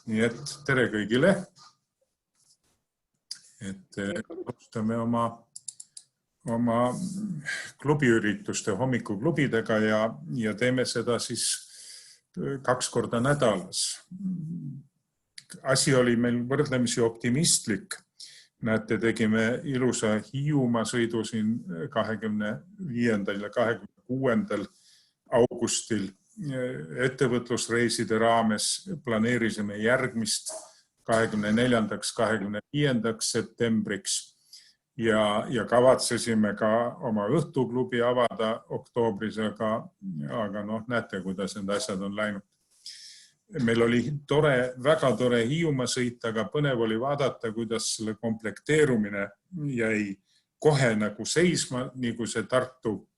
Nii et tere kõigile. Alustame oma klubiürituste hommikuklubidega ja teeme seda siis 2 korda nädalas. Asi oli meil võrdlemisi optimistlik. Näete, tegime ilusa Hiiumaa sõidu siin 25. ja 26. augustil. Ettevõtlusreiside raames planeerisime järgmist 24. 25. septembriks ja kavatsesime ka oma õhtuklubi avada oktoobris, aga näete, kuidas need asjad on läinud. Meil oli väga tore Hiiumaa sõit, aga põnev oli vaadata, kuidas selle komplekteerumine jäi kohe nagu seisma, nii kui see Tartu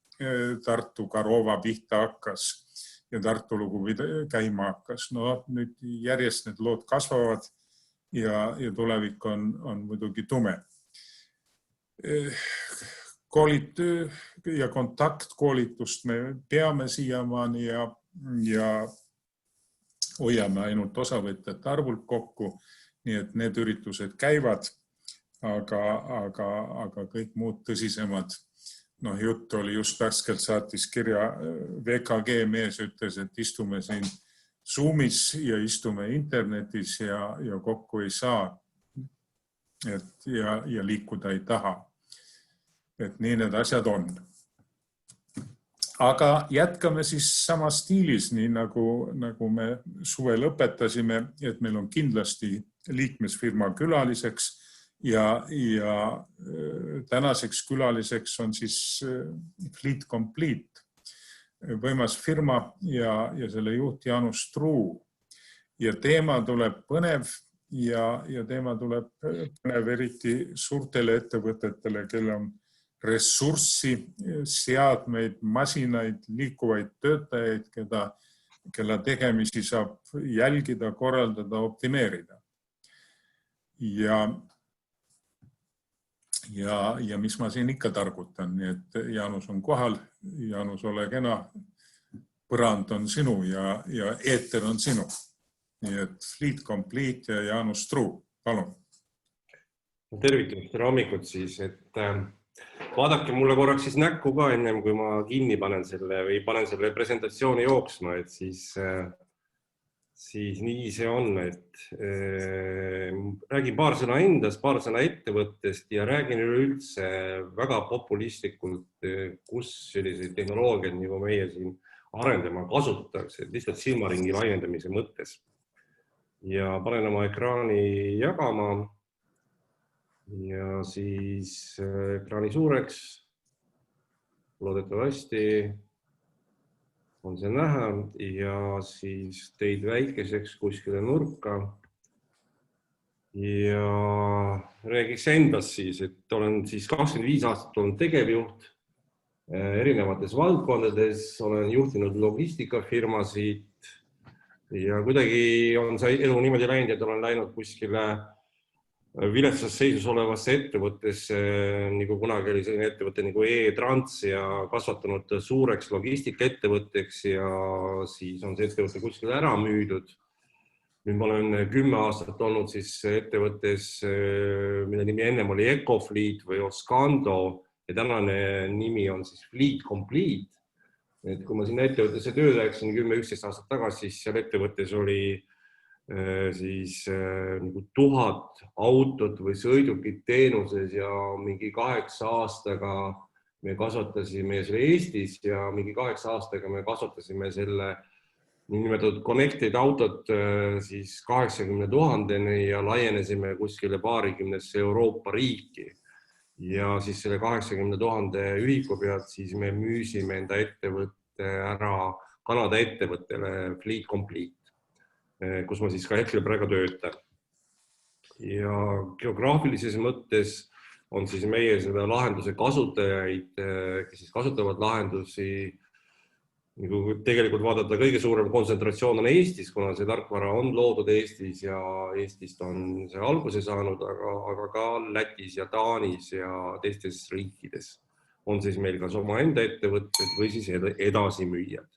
Karova pihta hakkas ja Tartu lugu käima hakkas. Nüüd järjest need lood kasvavad ja tulevik on muidugi tume. Ja kontaktkoolitust me peame siiamaani ja hoiame ainult osavõtjate arvult kokku, nii et need üritused käivad, aga kõik muud tõsisemad. Jutt oli just värskelt saatis kirja VKG mees, ütles, et istume siin Zoomis ja istume internetis ja kokku ei saa ja liikuda ei taha. Et nii need asjad on. Aga jätkame siis sama stiilis, nii nagu me suve lõpetasime, et meil on kindlasti liikmesfirma külaliseks ja tänaseks külaliseks on siis Fleet Complete, võimas firma ja selle juht Jaanus Truu. Ja teema tuleb põnev ja teema tuleb põnev eriti suurtele ettevõtetele, kellel on ressurssi, seadmeid, masinaid, liikuvaid töötajaid, kelle tegemisi saab jälgida, korraldada, optimeerida. Ja mis ma siin ikka targutan, nii et Jaanus on kohal. Jaanus, ole kena, põrand on sinu ja eeter on sinu. Nii et Fleet Complete ja Jaanus Truu, palun. Tervitus, tere hommikut siis, et vaadake mulle korraks siis näkku ka ennem, kui ma kinni panen selle presentatsiooni jooksma, et siis nii see on, et räägin paar sõna endast, paar sõna ettevõttest ja räägin üleüldse väga populistlikult, kus selliseid tehnoloogiaid, nagu meie siin arendama kasutatakse, lihtsalt silmaringi laiendamise mõttes. Ja panen oma ekraani jagama ja siis ekraani suureks, loodetavasti on see näha ja siis teid väikeseks kuskile nurka ja räägiks endast siis, et olen siis 25 aastat olnud tegevjuht erinevates valdkondades, olen juhtinud logistikafirmasid ja kuidagi on see elu niimoodi läinud, et olen läinud kuskile viletsas seisus olevasse ettevõttesse, nagu kunagi oli selline ettevõte nagu E-Trans ja kasvatanud suureks logistikaettevõtteks ja siis on see ettevõte kuskile ära müüdud. Nüüd ma olen 10 aastat olnud siis ettevõttes, mille nimi ennem oli Ecofleet või Oscando ja tänane nimi on siis Fleet Complete. Et kui ma sinna ettevõttesse tööd läksin 10-11 aastat tagasi, siis seal ettevõttes oli siis 1000 autot või sõidukit teenuses ja mingi 8 aastaga me kasvatasime selle Eestis ja mingi 8 aastaga me kasvatasime selle nimetatud connected autot siis 80 000 ja laienesime kuskile paarikümnesse Euroopa riiki. Ja siis selle 80 000 ühiku pealt siis me müüsime enda ettevõtte ära Kanada ettevõttele Fleet Complete, kus ma siis ka hetkel praegu töötan. Ja geograafilises mõttes on siis meie seda lahenduse kasutajaid, kes siis kasutavad lahendusi, nagu tegelikult vaadata kõige suurem kontsentratsioon on Eestis, kuna see tarkvara on loodud Eestis ja Eestist on see alguse saanud, aga ka Lätis ja Taanis ja teistes riikides on siis meil kas oma enda ettevõtted või siis edasimüüjad.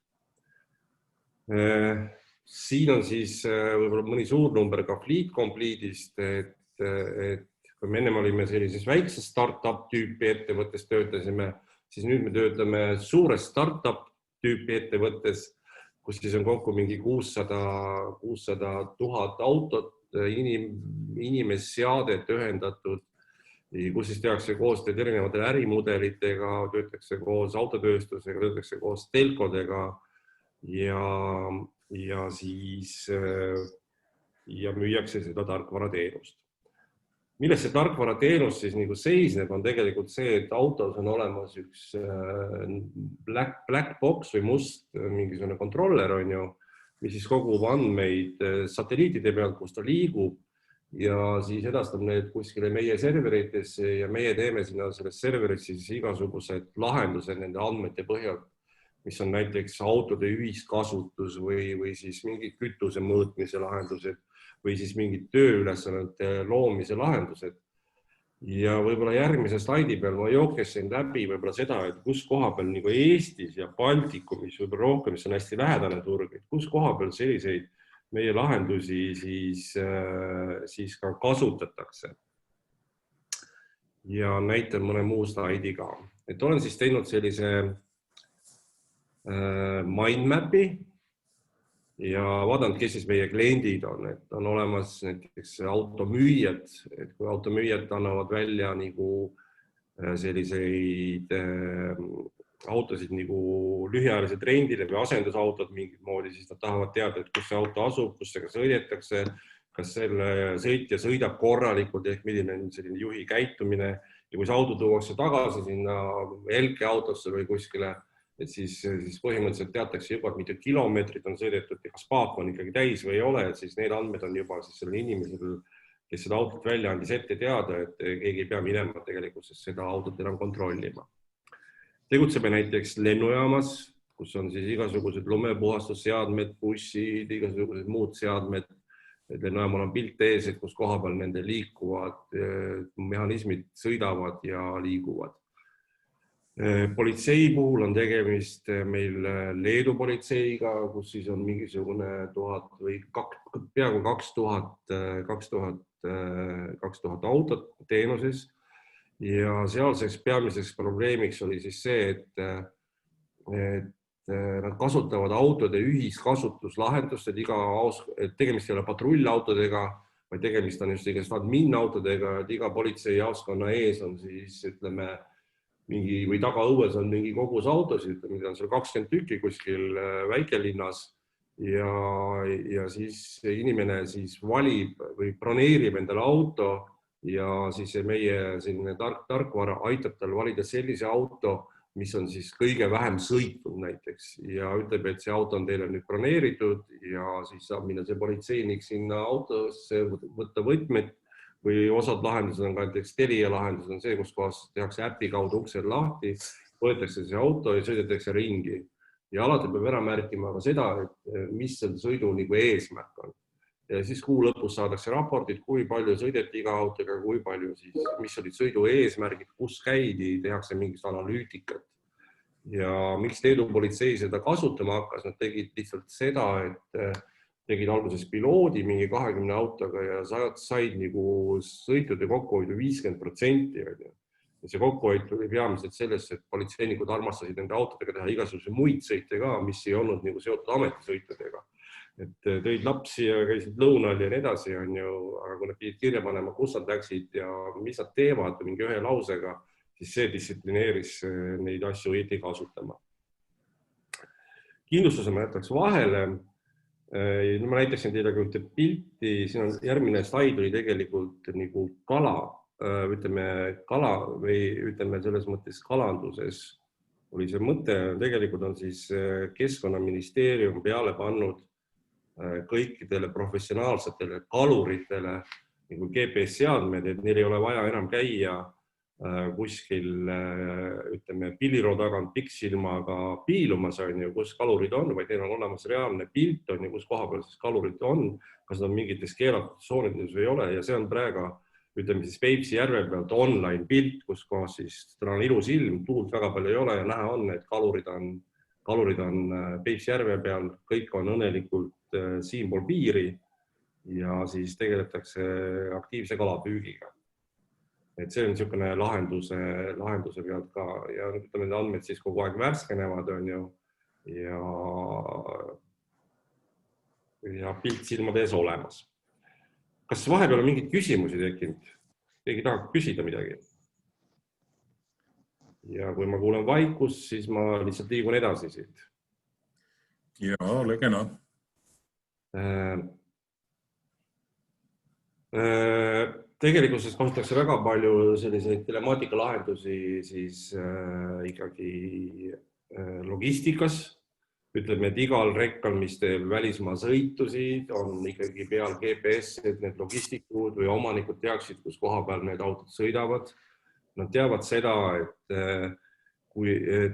siin on siis võib-olla mõni suur number ka Fleet Complete'ist, et kui me ennem olime sellises väikses startup tüüpi ettevõttes töötasime, siis nüüd me töötame suures startup tüüpi ettevõttes, kus siis on kokku mingi 600 000 autot, inimesseadet ühendatud, kus siis tehakse koostööd erinevatele ärimudelitega, töötakse koos autotööstusega, töötakse koos telkodega ja siis müüakse seda tarkvarateenust. Milles see tarkvarateenus siis nagu seisneb, on tegelikult see, et autos on olemas üks black box või must mingisugune kontroller, on ju, mis siis kogub andmeid satelliitide pealt, kus ta liigub ja siis edastab need kuskile meie serveritesse ja meie teeme sinna selles serverisse siis igasugused lahendused nende andmete põhjal, mis on näiteks autode ühiskasutus või siis mingid kütuse mõõtmise lahendused või siis mingid tööülesannete loomise lahendused. Ja võib-olla järgmise slaidi peal ma jooksin läbi võib-olla seda, et kus koha peal nagu Eestis ja Baltikumis võib-olla rohkem, mis on hästi lähedane turg, et kus koha peal selliseid meie lahendusi siis ka kasutatakse. Ja näitan mõne muu slaidi ka. Et olen siis teinud sellise mindmapi ja vaadanud, kes siis meie kliendid on, et on olemas näiteks automüüjad, et kui automüüjad annavad välja nagu selliseid autosid nagu lühiajaliselt rendile või asendusautod mingit moodi, siis nad tahavad teada, et kus see auto asub, kus sellega sõidetakse, kas selle sõitja sõidab korralikult ehk milline on selline juhi käitumine ja kui see auto tuuakse tagasi sinna Elke autosse või kuskile, et siis põhimõtteliselt teatakse juba, et mitu kilomeetrit on sõidetud ja kas paak on ikkagi täis või ei ole, et siis need andmed on juba siis sellel inimesel, kes seda autot välja andis ette teada, et keegi ei pea minema tegelikult seda autot enam kontrollima. Tegutseme näiteks lennujaamas, kus on siis igasugused lumepuhastusseadmed, bussid, igasugused muud seadmed. Lennujaamal on pilt ees, et kus koha peal nende liikuvad mehhanismid sõidavad ja liiguvad. Politsei puhul on tegemist meil Leedu politseiga, kus siis on mingisugune 1000 või peaaegu 2000 autot teenuses ja sealseks peamiseks probleemiks oli siis see, et nad kasutavad autode ühiskasutuslahendust, et tegemist ei ole patrullautodega, vaid tegemist on just igast admin-autodega, et iga politseijaoskonna ees on siis, ütleme, mingi või tagaõues on mingi kogus autosid, mida on seal 20 tükki kuskil väikelinnas ja siis inimene siis valib või broneerib endale auto ja siis meie selline tarkvara aitab tal valida sellise auto, mis on siis kõige vähem sõitnud näiteks ja ütleb, et see auto on teile nüüd broneeritud ja siis saab minna see politseinik sinna autosse, võtta võtmed või osad lahendused on ka näiteks Telia lahendus on see, kus kohas tehakse äpi kaudu uksed lahti, võetakse see auto ja sõidetakse ringi. Ja alati peab ära märkima ka seda, et mis selle sõidu nagu eesmärk on. Ja siis kuu lõpus saadakse raportid, kui palju sõideti iga autoga, kui palju siis, mis olid sõidu eesmärgid, kus käidi, tehakse mingist analüütikat. Ja miks Leedu politsei seda kasutama hakkas, nad tegid lihtsalt seda, et tegid alguses piloodi mingi 20 autoga ja said nagu sõitude kokkuhoidu 50%. Ja see kokkuhoid tuli peamiselt sellest, et politseinikud armastasid nende autodega teha igasuguse muid sõite ka, mis ei olnud nagu seotud ametisõitudega. Et tõid lapsi ja käisid lõunal ja nii edasi, aga kui nad pidid kirja panema, kus nad läksid ja mis nad teevad mingi ühe lausega, siis see distsiplineeris neid asju õieti kasutama. Kindlustuse ma jätaks vahele. Ma näitaksin teile ühte pilti, siin on järgmine slaid oli tegelikult nagu kala või ütleme selles mõttes kalanduses oli see mõte, tegelikult on siis Keskkonnaministeerium peale pannud kõikidele professionaalsetele kaluritele nagu GPS-seadmed, et neil ei ole vaja enam käia kuskil, ütleme, pilliroo tagant pikksilmaga piilumas, kus kalurid on, vaid neil on olemas reaalne pilt, kus koha peal siis kalurid on, kas nad on mingites keelatud tsoonides või ei ole ja see on praegu, ütleme siis Peipsi järve pealt online pilt, kus kohas siis täna on ilus ilm, tuult väga palju ei ole ja näha on, et kalurid on kalurid on Peipsi järve peal, kõik on õnnelikult siinpool piiri ja siis tegeletakse aktiivse kalapüügiga. Et see on niisugune lahenduse pealt ka ja ütleme, need andmed siis kogu aeg värskenevad, on ju, ja pilt silmade ees olemas. Kas vahepeal on mingeid küsimusi tekkinud? Keegi tahab küsida midagi? Ja kui ma kuulen vaikust, siis ma lihtsalt liigun edasi siit. Jaa, ole kena. Tegelikkuses kasutatakse väga palju selliseid telemaatika lahendusi siis ikkagi logistikas. Ütleme, et igal rekkal, mis teeb välismaa sõitusid, on ikkagi peal GPS, et need logistikud või omanikud teaksid, kus koha peal need autod sõidavad. Nad teavad seda, et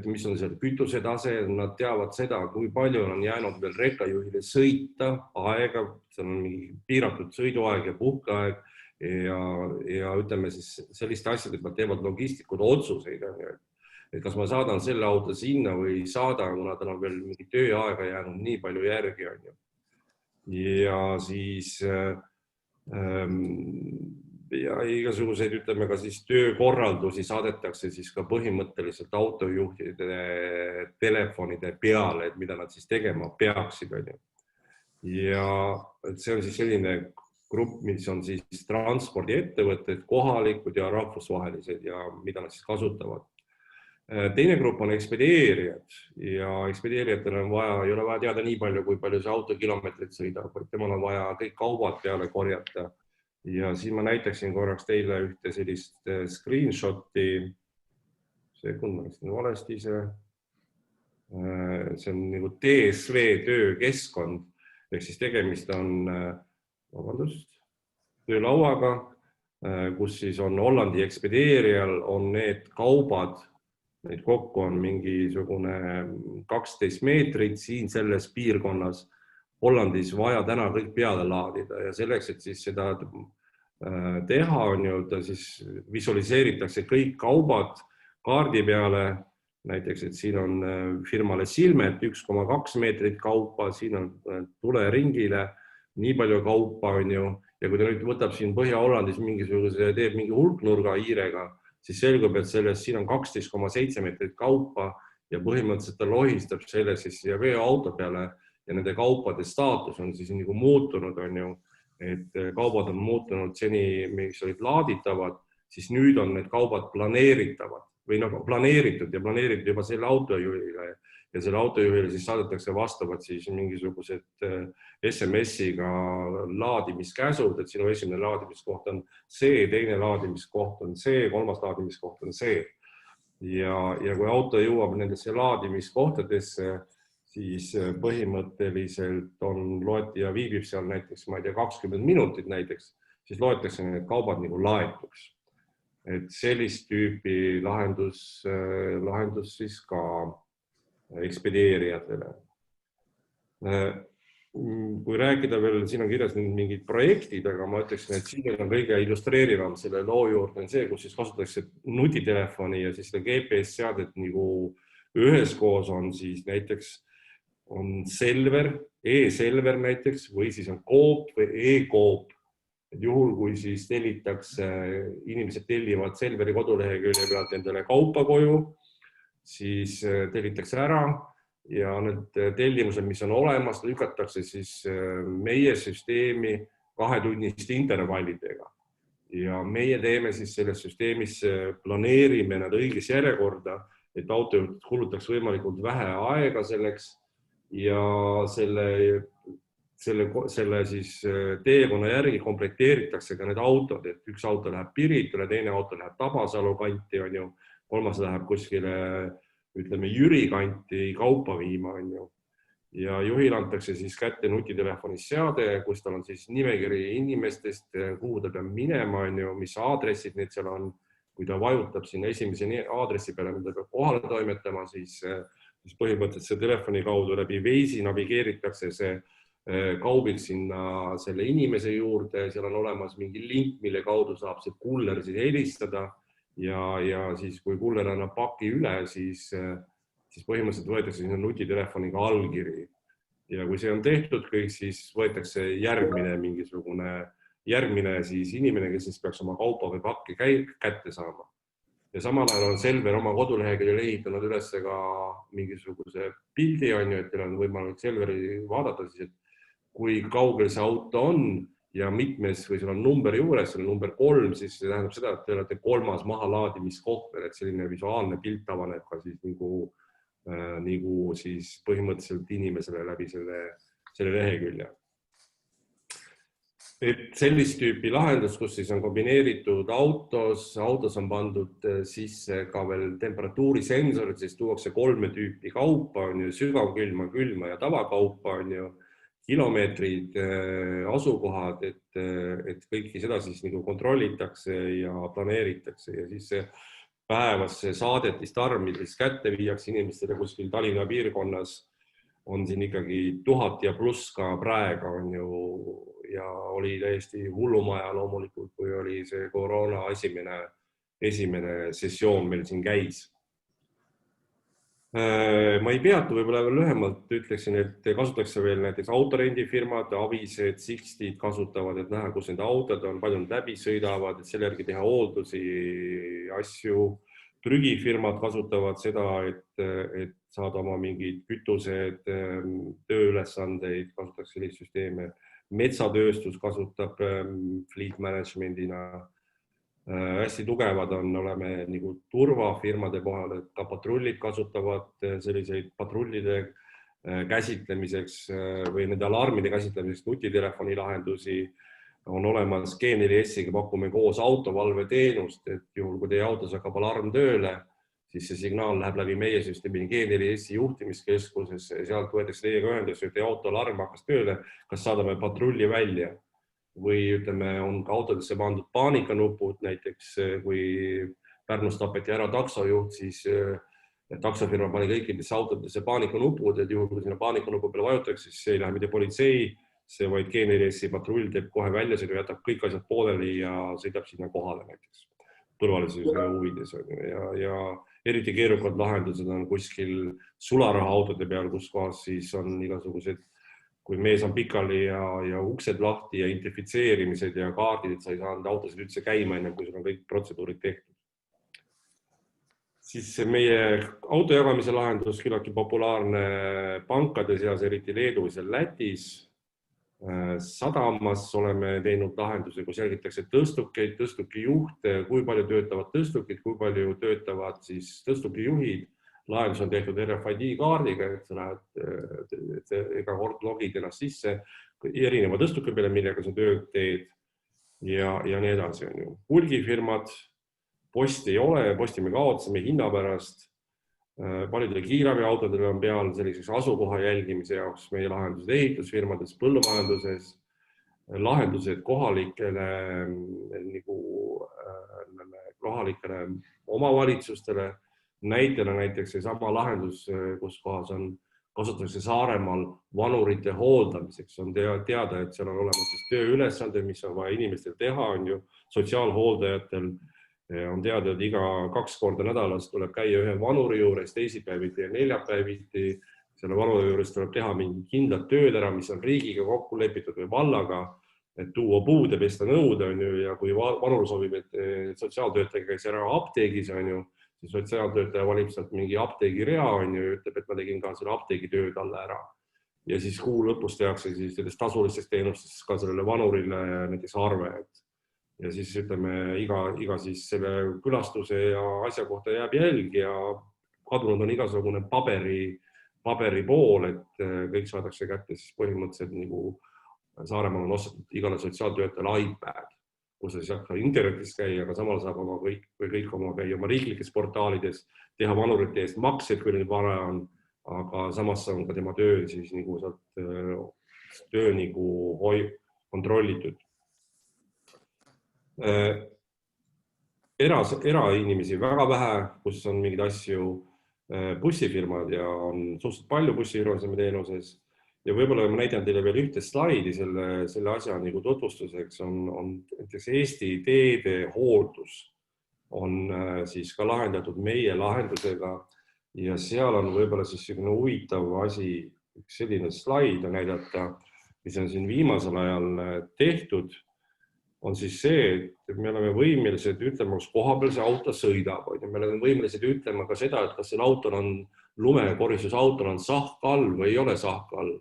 mis on seal kütusetase, nad teavad seda, kui palju on jäänud veel rekkajuhile sõita aega, seal on mingi piiratud sõiduaeg ja puhkeaeg ja ütleme siis selliste asjadega, nad teevad logistikud otsuseid. Et kas ma saadan selle auto sinna või ei saada, kuna tal on veel mingi tööaega jäänud nii palju järgi. Ja siis ja igasuguseid, ütleme ka siis töökorraldusi saadetakse siis ka põhimõtteliselt autojuhtide telefonide peale, et mida nad siis tegema peaksid. Ja see on siis selline grupp, mis on siis transpordiettevõtted, kohalikud ja rahvusvahelised ja mida nad siis kasutavad. Teine grupp on ekspedeerijad ja ekspedeerijatel on vaja, ei ole vaja teada nii palju, kui palju see autokilomeetrit sõidab, vaid temal on vaja kõik kaubad peale korjata. Ja siin ma näitaksin korraks teile ühte sellist screenshoti. Sekund, ma läksin valesti ise. See on nagu DSV töökeskkond, ehk siis tegemist on töölauaga, kus siis on Hollandi ekspedeerijal on need kaubad, neid kokku on mingisugune 12 meetrit siin selles piirkonnas Hollandis vaja täna kõik peale laadida ja selleks, et siis seda teha, siis visualiseeritakse kõik kaubad kaardi peale, näiteks, et siin on firmale Silmet 1,2 meetrit kaupa, siin on tuleringile nii palju kaupa, ja kui ta nüüd võtab siin Põhja-Hollandis mingisuguse, teeb mingi hulknurga hiirega, siis selgub, et sellest siin on 12,7 meetrit kaupa ja põhimõtteliselt ta lohistab selle siis veoauto peale ja nende kaupade staatus on siis nagu muutunud, et kaubad on muutunud seni, mis olid laaditavad, siis nüüd on need kaubad planeeritavad või planeeritud juba selle autojuhile ja selle autojuhile siis saadetakse vastavad siis mingisugused SMS-iga laadimiskäsud, et sinu esimene laadimiskoht on see, teine laadimiskoht on see, kolmas laadimiskoht on see. Ja kui auto jõuab nendesse laadimiskohtadesse, siis põhimõtteliselt on loeti ja viibib seal näiteks, ma ei tea, 20 minutit näiteks, siis loetakse need kaubad nagu laetuks. Et sellist tüüpi lahendus siis ka ekspedeerijatele. Kui rääkida veel, siin on kirjas mingid projektid, aga ma ütleksin, et siin on kõige illustreerivam selle loo juurde on see, kus siis kasutatakse nutitelefoni ja siis seda GPS-seadet nagu üheskoos on siis näiteks on Selver, e-Selver näiteks, või siis on Coop või e-Coop. Juhul, kui siis tellitakse, inimesed tellivad Selveri kodulehekülje pealt endale kaupa koju, siis tellitakse ära ja need tellimused, mis on olemas, lükatakse siis meie süsteemi 2-tunniste intervallidega. Ja meie teeme siis selles süsteemis, planeerime nad õiges järjekorda, et autojuht kulutaks võimalikult vähe aega selleks ja selle siis teekonna järgi komplekteeritakse ka need autod, et üks auto läheb Piritule, teine auto läheb Tabasalu kanti, kolmas läheb kuskile, ütleme, Jüri kanti kaupa viima. Ja juhil antakse siis kätte nutitelefonis seade, kus tal on siis nimekiri inimestest, kuhu ta peab minema, mis aadressid need seal on. Kui ta vajutab sinna esimese aadressi peale, mida peab kohale toimetama, siis põhimõtteliselt see telefoni kaudu läbi Waze'i navigeeritakse see kaubik sinna selle inimese juurde, seal on olemas mingi link, mille kaudu saab see kuller siis helistada ja siis kui kuller annab paki üle, siis siis põhimõtteliselt võetakse sinna nutitelefoniga allkiri. Ja kui see on tehtud kõik, siis võetakse järgmine siis inimene, kes siis peaks oma kaupa või pakki kätte saama. Ja samal ajal on Selver oma koduleheküljel ehitanud üles ka mingisuguse pildi, et teil on võimalik Selveri vaadata, siis, et kui kaugel see auto on ja mitmes või seal on number juures, see on number 3, siis see tähendab seda, et te olete 3. mahalaadimiskoht, et selline visuaalne pilt avaneb ka siis nagu siis põhimõtteliselt inimesele läbi selle lehekülje. Et sellist tüüpi lahendus, kus siis on kombineeritud autos on pandud sisse ka veel temperatuurisensorid, siis tuuakse 3 tüüpi kaupa, on ju sügavkülma ja tavakaupa, on ju kilomeetrid, asukohad, et kõiki seda siis nagu kontrollitakse ja planeeritakse ja siis see päevas see saadetist arm, mis kätte viiakse inimestele kuskil Tallinna piirkonnas, on siin ikkagi 1000 ja pluss ka praegu, on ju, ja oli täiesti hullumaja loomulikult, kui oli see koroona esimene sessioon meil siin käis. Ma ei peatu võib-olla veel lühemalt, ütleksin, et kasutatakse veel näiteks autorendifirmad, Avised, Sixtid kasutavad, et näha, kus need autod on, palju nad läbi sõidavad, et selle järgi teha hooldusi, asju. Prügifirmad kasutavad seda, et saada oma mingid kütused, tööülesandeid, kasutatakse sellist süsteeme. Metsatööstus kasutab fleet managementina. Hästi tugevad oleme nagu turvafirmade kohal, et ka patrullid kasutavad selliseid patrullide käsitlemiseks või nende alarmide käsitlemiseks nutitelefoni lahendusi. On olemas G4S-iga pakume koos autovalveteenust, et juhul kui teie autos hakkab alarm tööle, siis see signaal läheb läbi meie süsteemi G4S-i juhtimiskeskusesse ja sealt võetakse teiega ühendus, et teie auto alarm hakkas tööle, kas saadame patrulli välja. Või ütleme, on ka autodesse pandud paanikanupud, näiteks kui Pärnus tapeti ära taksojuht, siis taksofirma pani kõikidesse autodesse paanikanupud, et juhul kui sinna paanikanupu peale vajutatakse, siis see ei lähe mitte politsei, see vaid G4S-i patrull teeb kohe välja, see jätab kõik asjad pooleli ja sõidab sinna kohale näiteks turvalisuse huvides. Ja eriti keerukad lahendused on kuskil sularahaautode peal, kus kohas siis on igasugused, kui mees on pikali ja uksed lahti ja identifitseerimised ja kaardid, et sa ei saanud autosid üldse käima enne, kui sul on kõik protseduurid tehtud. Siis meie autojagamise lahendus küllaltki populaarne pankade seas, eriti Leedus ja Lätis. Sadamas oleme teinud lahenduse, kus jälgitakse tõstukeid, tõstukijuhte, kui palju töötavad tõstukid, kui palju töötavad siis tõstukijuhid. Lahendus on tehtud RFID kaardiga, et sa lähed ega kord logid ennast sisse erineva tõstuki peale, millega sa tööd teed ja nii edasi. Hulgifirmad, posti ei ole, posti me kaotasime hinna pärast. Paljudel kiirabiautodel on peal selliseks asukoha jälgimise jaoks meie lahendused ehitusfirmades, põllumajanduses, lahendused kohalikele omavalitsustele. Näitena näiteks see sama lahendus, kus kohas kasutatakse Saaremaal vanurite hooldamiseks. On teada, et seal on olemas tööülesanded, mis on vaja inimestel teha, on ju sotsiaalhooldajatel. On teada, et iga 2 korda nädalas tuleb käia ühe vanuri juures, teisipäeviti ja neljapäeviti. Selle vanuri juures tuleb teha mingi kindlad tööd ära, mis on riigiga kokku lepitud või vallaga, et tuua puud ja pesta nõud, on ju, ja kui vanur soovib, et sotsiaaltöötaja käis ära apteegis, on ju, siis sotsiaaltöötaja valib sealt mingi apteegirea, on ju, ütleb, et ma tegin ka selle apteegitöö talle ära. Ja siis kuu lõpus tehakse siis sellest tasulistest teenustest ka sellele vanurile näiteks arve, ja siis ütleme, iga siis selle külastuse ja asja kohta jääb jälg ja kadunud on igasugune paberi pool, et kõik saadakse kätte siis põhimõtteliselt nagu Saaremaal on ostetud igale sotsiaaltöötajale iPad, kus sa saab internetis käia, aga samal saab kõik oma käia oma riiklikes portaalides, teha vanurite eest makseid, kui neil vara on, aga samas on ka tema töö siis nagu sealt töö nagu kontrollitud. Erainimesi väga vähe, kus on mingid asju, bussifirmad ja on suhteliselt palju bussifirmasid teenuses ja võib-olla ma näitan teile veel ühte slaidi selle asja nagu tutvustuseks on näiteks Eesti teede hooldus on siis ka lahendatud meie lahendusega ja seal on võib-olla siis selline huvitav asi, üks selline slaid näidata, mis on siin viimasel ajal tehtud, on siis see, et me oleme võimelised ütlema, kus koha peal see auto sõidab. Me oleme võimelised ütlema ka seda, et kas seal autol on lumekoristusautol on sahkall või ei ole sahkall.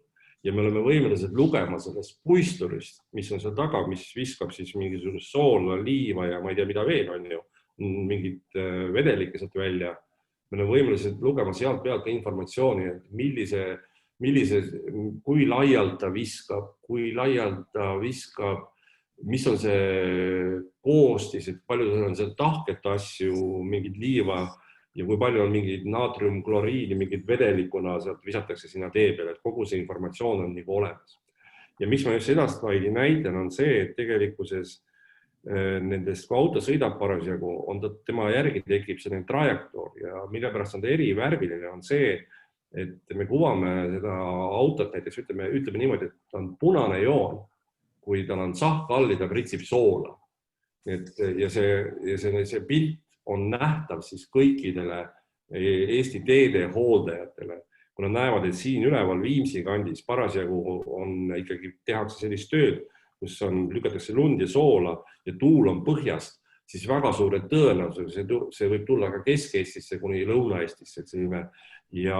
Ja me oleme võimelised lugema sellest puisturist, mis on seal taga, mis viskab siis mingisugust soola, liiva ja ma ei tea, mida veel on ju, mingid vedelikke sealt välja. Me oleme võimelised lugema sealt pealt ka informatsiooni, et kui laialt ta viskab, mis on see koostis, et palju on seal tahket asju, mingid liiva ja kui palju on mingid naatriumkloriidi, mingid vedelikuna sealt visatakse sinna tee peale, et kogu see informatsioon on nagu olemas. Ja mis ma just seda slaidi näitan, on see, et tegelikkuses nendest, kui auto sõidab parasjagu, tema järgi tekib selline trajektoor ja mille pärast on ta erivärviline, on see, et me kuvame seda autot näiteks, ütleme niimoodi, et ta on punane joon, kui tal on sahkall ja ta pritsib soola. Ja see pilt on nähtav siis kõikidele Eesti teede hooldajatele. Kui nad näevad, et siin üleval Viimsi kandis parasjagu on ikkagi tehakse sellist tööd, kus lükatakse lund ja soola ja tuul on põhjast, siis väga suure tõenäosus, see võib tulla ka Kesk-Eestisse kuni Lõuna-Eestisse. Ja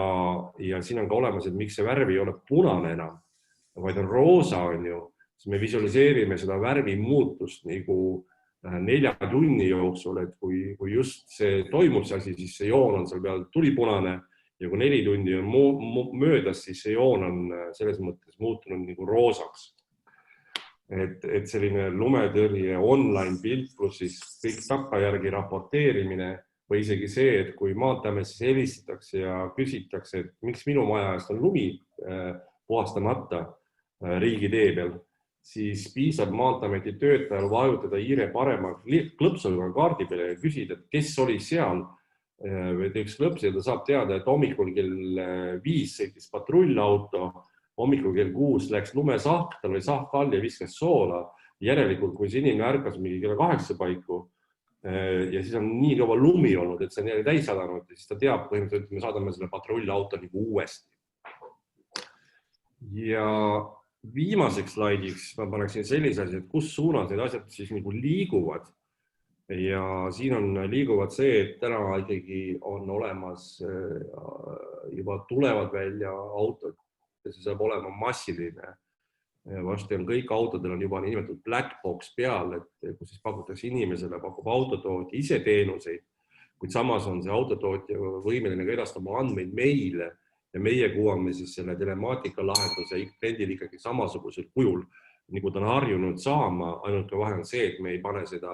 siin on ka olemas, et miks see värv ei ole punane enam, vaid on roosa, on ju. Me visualiseerime seda värvi muutust nagu 4 tunni jooksul, et kui just see toimub see asi, siis see joon on seal peal tulipunane ja kui 4 tundi on möödas, siis see joon on selles mõttes muutunud nagu roosaks. Et selline lumetõrje online pilt pluss siis kõik takkajärgi raporteerimine või isegi see, et kui Maanteeametisse helistatakse ja küsitakse, et miks minu maja eest on lumi puhastamata riigi tee peal, siis piisab Maanteeameti töötajal vajutada hiire parema klõpsuga kaardi peale ja küsida, et kes oli seal või teeks klõpsi ja ta saab teada, et hommikul kell 5 sõitis patrullauto, hommikul kell 6 läks lumesahktal või sahkall ja viskas soola. Järelikult, kui see inimene ärkas mingi kella 8 paiku ja siis on nii kõva lumi olnud, et see on jälle täis sadanud, siis ta teab põhimõtteliselt, et me saadame selle patrullauto nagu uuesti. Ja viimaseks slaidiks ma paneksin sellise asja, et kus suunas need asjad siis nagu liiguvad. Ja siin liiguvad see, et täna ikkagi on olemas, juba tulevad välja autod ja see saab olema massiline. Vasti on kõik autodel on juba nimetatud black box peal, et kus siis pakutakse inimesele, pakub autotootja ise teenuseid, kuid samas on see autotootja võimeline ka edastama andmeid meile ja meie kuvame siis selle telemaatika lahenduse kliendil ikkagi samasugusel kujul, nagu ta on harjunud saama, ainult ka vahe on see, et me ei pane seda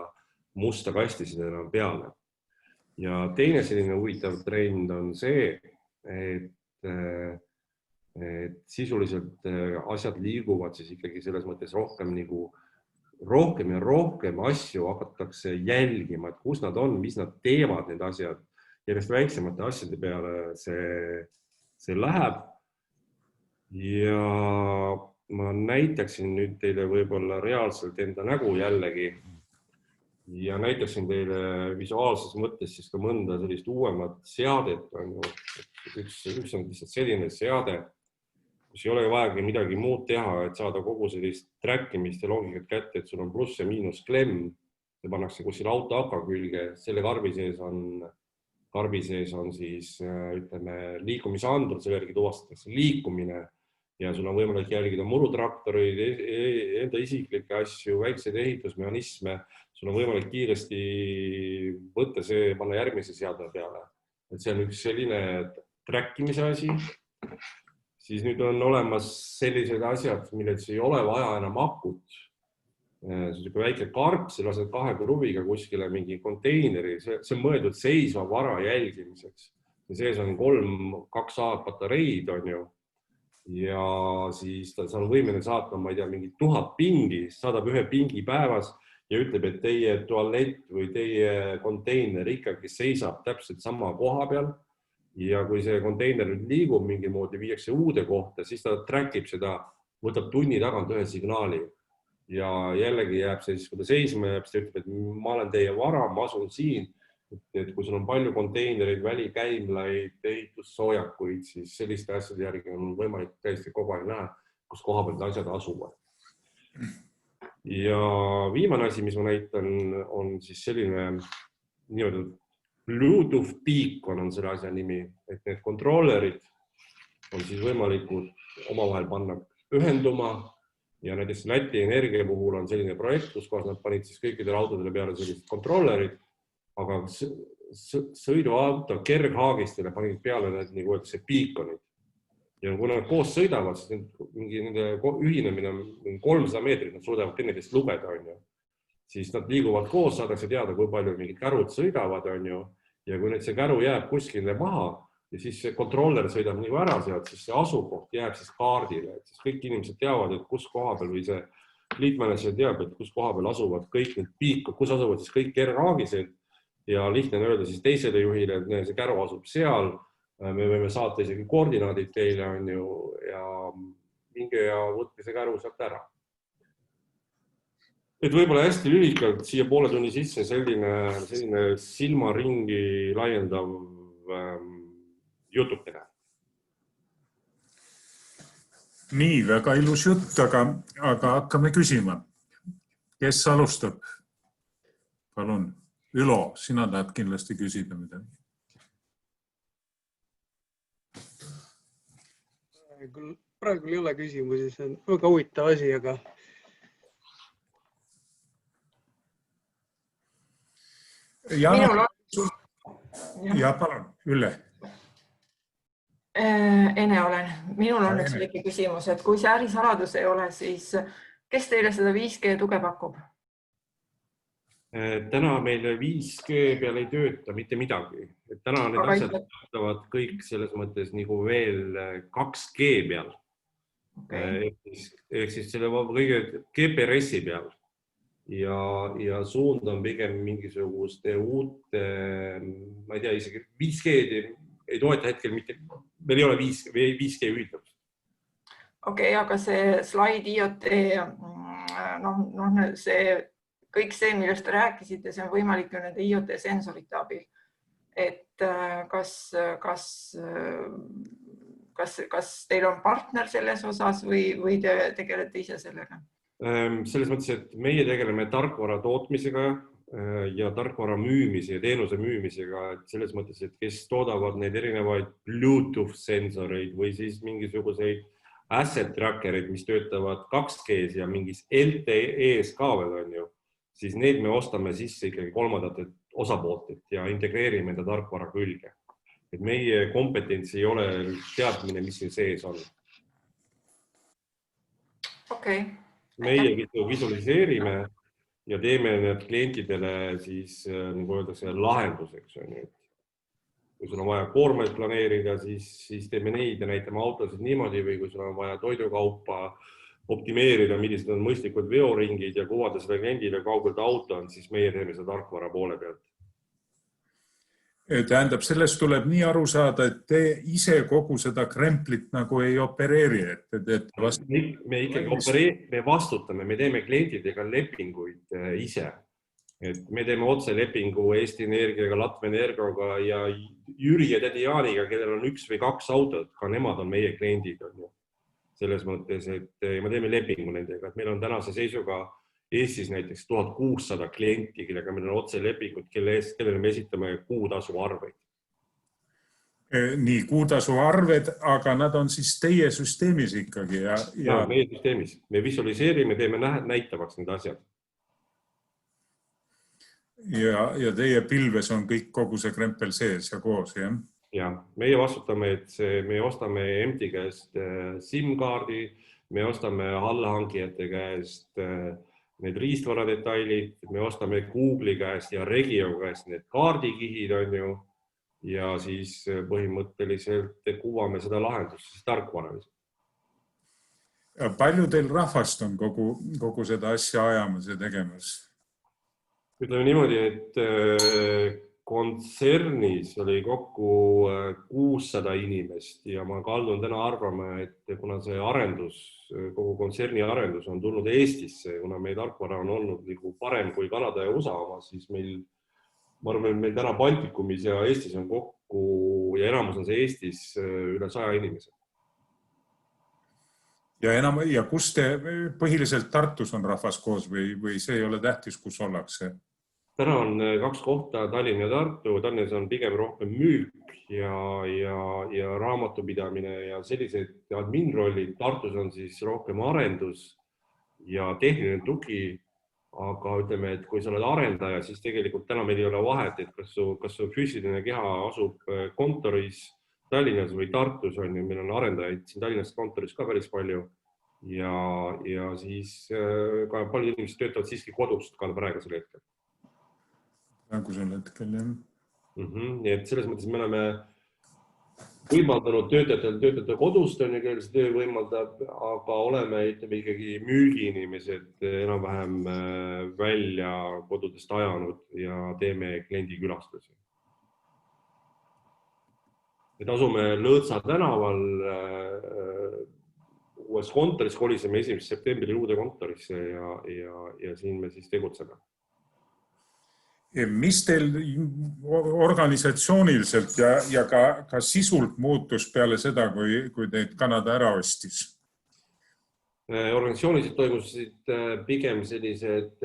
musta kasti sinna enam peale. Ja teine selline huvitav trend on see, et sisuliselt asjad liiguvad siis ikkagi selles mõttes rohkem ja rohkem asju hakatakse jälgima, et kus nad on, mis nad teevad need asjad. Järjest väiksemate asjade peale see läheb ja ma näitaksin nüüd teile võib-olla reaalselt enda nägu jällegi ja näitaksin teile visuaalses mõttes siis ka mõnda sellist uuemat seadet. Üks on lihtsalt selline seade, kus ei ole vajagi midagi muud teha, et saada kogu sellist trackimist ja loogikat kätte, et sul on pluss ja miinus klemm, see pannakse kuskil auto aka külge, selle karbi sees on siis ütleme liikumisandrud, selle järgi tuvastatakse liikumine ja sul on võimalik jälgida murutraktoreid, enda isiklikke asju, väikseid ehitusmehhanisme, sul on võimalik kiiresti võtta see, panna järgmise seadme peale. Et see on üks selline trackimise asi. Siis nüüd on olemas sellised asjad, milleks ei ole vaja enam akut. See on väike karp, see lased 2 kruviga kuskile mingi konteineri, see on mõeldud seisva vara jälgimiseks. Sees on 2A patareid, on ju, ja siis ta on võimeline saatma, ma ei tea, mingi 1000 pingi, saadab 1 pingi päevas ja ütleb, et teie tualett või teie konteiner ikkagi seisab täpselt sama koha peal ja kui see konteiner nüüd liigub mingi moodi, viiakse uude kohta, siis ta trackib seda, võtab tunni tagant 1 signaali. Ja jällegi jääb see siis, kui ta seisma jääb, siis ta ütleb, et ma olen teie vara, ma asun siin. Et kui sul on palju konteinereid, välikäimlaid, ehitussoojakuid, siis selliste asjade järgi on võimalik täiesti kogu aeg näha, kus koha peal asjad asuvad. Ja viimane asi, mis ma näitan, on siis selline nii-öelda Bluetooth Beacon on selle asja nimi, et need kontrollerid on siis võimalikud omavahel panna ühenduma ja näiteks Läti Energia puhul on selline projekt, kus nad panid siis kõikidele autodele peale sellised kontrollerid, aga sõiduauto kerghaagistele panid peale need, nagu öeldakse, beaconid. Ja kui nad koos sõidavad, siis nende ühinemine on 300 meetrit, nad suudavad teineteist lugeda, on ju. Siis nad liiguvad koos, saadakse teada, kui palju mingid kärud sõidavad, on ju. Ja kui see käru jääb kuskile maha ja siis see kontroller sõidab nagu ära sealt, siis see asukoht jääb siis kaardile. Et siis kõik inimesed teavad, et kus koha peal või see liitmanager teab, et kus koha peal asuvad kõik need beacon, kus asuvad siis kõik kerghaagised. Ja lihtne on öelda siis teisele juhile, et see käru asub seal. Me võime saata isegi koordinaadid teile, on ju, ja minge ja võtke see käru sealt ära. Et võib-olla hästi lühikalt siia poole tunni sisse selline silmaringi laiendav jutukene. Nii, väga ilus jutt, aga hakkame küsima. Kes alustab? Palun. Ülo, sina tahad kindlasti küsida midagi. Praegu ei ole küsimusi, see on väga huvitav asi, aga Ja palun, Ülle. Ene olen. Minul on üks väike küsimus, et kui see ärisaladus ei ole, siis kes teile seda 5G tuge pakub? Täna meile 5G peal ei tööta mitte midagi. Et täna need asjad töötavad kõik selles mõttes nagu veel 2G peal. Okay. Ehk siis selle kõige GPRS-i peal. Ja suund on pigem mingisugust uut, ma ei tea, isegi 5G ei toeta hetkel mitte, meil ei ole 5G ühitamist. Okei, aga see slaid IoT, see kõik see, millest te rääkisite, see on võimalik ju nende IoT sensorite abil. Et kas teil on partner selles osas või te tegelete ise sellega? Selles mõttes, et meie tegeleme tarkvara tootmisega ja tarkvara müümise ja teenuse müümisega. Et selles mõttes, et kes toodavad neid erinevaid Bluetooth sensoreid või siis mingisuguseid asset trackereid, mis töötavad 2G-s ja mingis LTE-s ka veel on ju, siis need me ostame sisse ikkagi kolmandatelt osapooltelt ja integreerime enda tarkvara külge. Et meie kompetents ei ole teadmine, mis siin sees on. Okei. Meie visualiseerime ja teeme need klientidele siis, nagu öeldakse, lahenduseks. Kui sul on vaja koormeid planeerida, siis teeme neid ja näitame autosid niimoodi või kui sul on vaja toidukaupa optimeerida, millised on mõistlikud veoringid ja kuvada seda kliendile kaugelt auto on, siis meie teeme seda tarkvara poole pealt. Tähendab, sellest tuleb nii aru saada, et te ise kogu seda kremplit nagu ei opereeri. Me ikkagi me vastutame, me teeme klientidega lepinguid ise. Et me teeme otse lepingu Eesti Energiaga, Latvia Energiaga ja Jüri ja tädi Jaaniga, kellel on 1 või 2 autot, ka nemad on meie kliendid. Selles mõttes, et me teeme lepingu nendega, et meil on tänase seisuga Eestis näiteks 1600 klienti, kellega meil on otse lepingud, kellele me esitame kuutasu arveid. Nii, kuutasu arved, aga nad on siis teie süsteemis ikkagi. Ja meie süsteemis. Me visualiseerime, teeme näitavaks need asjad. Ja teie pilves on kõik kogu see krempel sees ja koos, jah? Ja, meie vastutame, et me ostame MT käest SIM-kaardi, me ostame allhankijate käest need riistvaradetailid, me ostame Google'i käest ja Regio käest need kaardikihid on ju ja siis põhimõtteliselt kuvame seda lahendust tarkvaraliselt. Palju teil rahvast on kogu seda asja ajamas ja tegemas? Ütleme niimoodi, et kontsernis oli kokku 600 inimest ja ma kaldun täna arvama, et kuna see arendus, kogu kontserni arendus on tulnud Eestisse, kuna meie tarkvara on olnud nagu parem kui Kanada ja USA oma, siis meil ma arvan, et meil täna Baltikumis ja Eestis on kokku ja enamus on see Eestis üle 100 inimese. Ja kus te põhiliselt Tartus on rahvas koos või see ei ole tähtis, kus ollakse? Täna on 2 kohta, Tallinn ja Tartu. Tallinnas on pigem rohkem müük ja raamatupidamine ja sellised adminrollid. Tartus on siis rohkem arendus ja tehniline tugi. Aga ütleme, et kui sa oled arendaja, siis tegelikult täna meil ei ole vahet, et kas su füüsiline keha asub kontoris Tallinnas või Tartus on ju, meil on arendajaid siin Tallinnas kontoris ka päris palju ja siis ka paljud inimesed töötavad siiski kodust ka praegusel hetkel. Praegusel hetkel, jah. Nii et selles mõttes me oleme võimaldanud töötajate kodust on ju, kellel see töö võimaldab, aga oleme ikkagi müügiinimesed enam-vähem välja kodudest ajanud ja teeme kliendi külastusi. Et asume Lõõtsa tänaval uues kontoris, koliseme 1. septembril uude kontorisse ja siin me siis tegutseme. Mis teil organisatsiooniliselt ja ka sisult muutus peale seda, kui teid Kanada ära ostis? Organisatsiooniliselt toimusid pigem sellised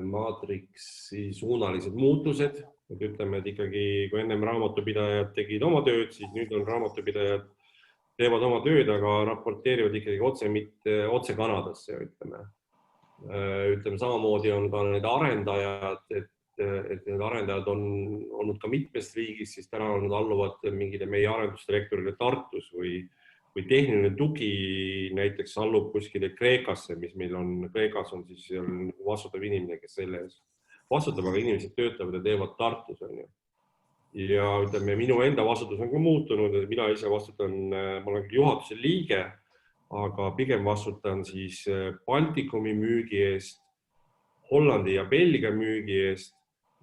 maatriksi suunalised muutused. Et ütleme, et ikkagi kui ennem raamatupidajad tegid oma tööd, siis nüüd on raamatupidajad teevad oma tööd, aga raporteerivad ikkagi otse Kanadasse, ütleme. Ütleme, samamoodi on ka need arendajad, et need arendajad on olnud ka mitmest riigis, siis täna on nad alluvad mingile meie arendusdirektorile Tartus või tehniline tugi näiteks allub kuskile Kreekasse, mis meil on, Kreekas on siis vastutav inimene, kes selle ees vastutab, aga inimesed töötavad ja teevad Tartus. On ju. Ja ütleme, minu enda vastutus on ka muutunud, et mina ise vastutan, ma olen juhatuse liige, aga pigem vastutan siis Baltikumi müügi eest, Hollandi ja Belgia müügi eest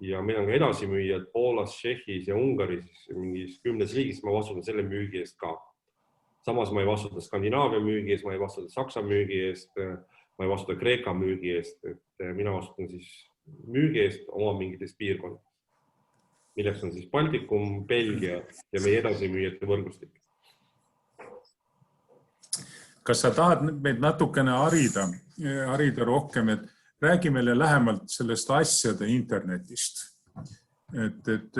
ja meil on ka edasimüüjad Poolas, Tšehhis ja Ungaris, mingis 10 riigis ma vastutan selle müügi eest ka. Samas ma ei vastuta Skandinaavia müügi eest, ma ei vastuta Saksa müügi eest, ma ei vastuta Kreeka müügi eest, et mina vastutan siis müügi eest oma mingites piirkondades, milleks on siis Baltikum, Belgia ja meie edasimüüjate võrgustik. Kas sa tahad meid natukene harida rohkem, et räägi meile lähemalt sellest asjade internetist. Et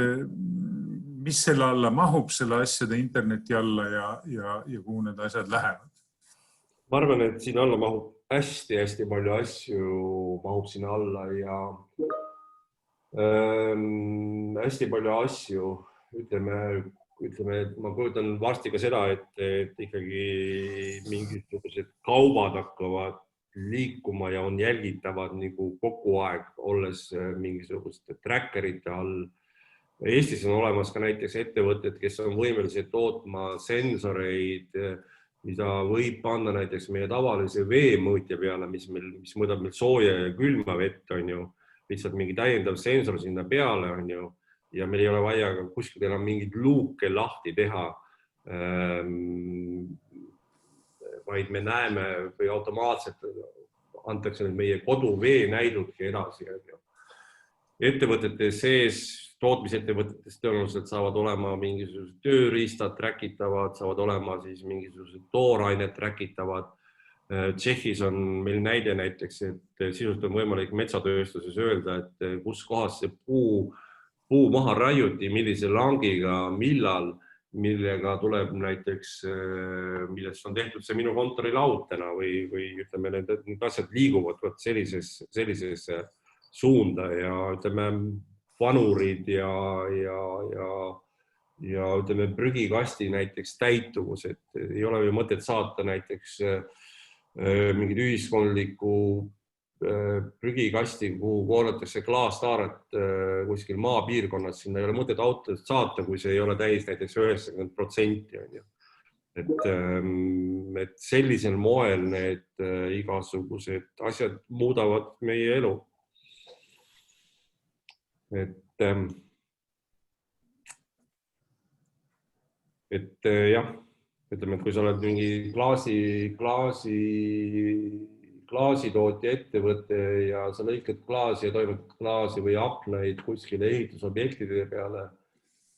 mis selle alla mahub, selle asjade interneti alla ja kuhu need asjad lähevad? Ma arvan, et siin alla mahub hästi palju asju mahub sinna alla ja hästi palju asju, ütleme, et ma kujutan varsti ka seda, et ikkagi mingisugused kaubad hakkavad liikuma ja on jälgitavad nagu kogu aeg, olles mingisuguste trackerite all. Eestis on olemas ka näiteks ettevõtted, kes on võimelised tootma sensoreid, mida võib panna näiteks meie tavalise veemõõtja peale, mis mõõdab meil sooja ja külma vett, on ju, lihtsalt mingi täiendav sensor sinna peale, on ju, ja meil ei ole vaja kuskil enam mingid luuke lahti teha, vaid me näeme või automaatselt antakse nüüd meie koduvee näidudki edasi. Ettevõtete sees, tootmisettevõtetes tõenäoliselt saavad olema mingisugused tööriistad trackitavad, saavad olema siis mingisugused toorainet trackitavad. Tšehhis on meil näide näiteks, et sisult on võimalik metsatööstuses öelda, et kus kohas see puu maha raiuti, millise langiga, millal, millega tuleb näiteks, millest on tehtud see minu kontori laud täna või ütleme, need asjad liiguvad sellises suunda ja ütleme, vanurid ja ütleme, prügikasti näiteks täituvus, et ei ole ju mõtet saata näiteks mingid ühiskondliku prügikasti, kuhu kooratakse klaastaaret kuskil maapiirkonnas, sinna ei ole mõtet autost saata, kui see ei ole täis näiteks 90%. Et sellisel moel need igasugused asjad muudavad meie elu. Et jah, ütleme, et kui sa oled mingi klaasitootja ettevõte ja sa lõikad klaasi ja toimetad klaasi või aknaid kuskile ehitusobjektide peale,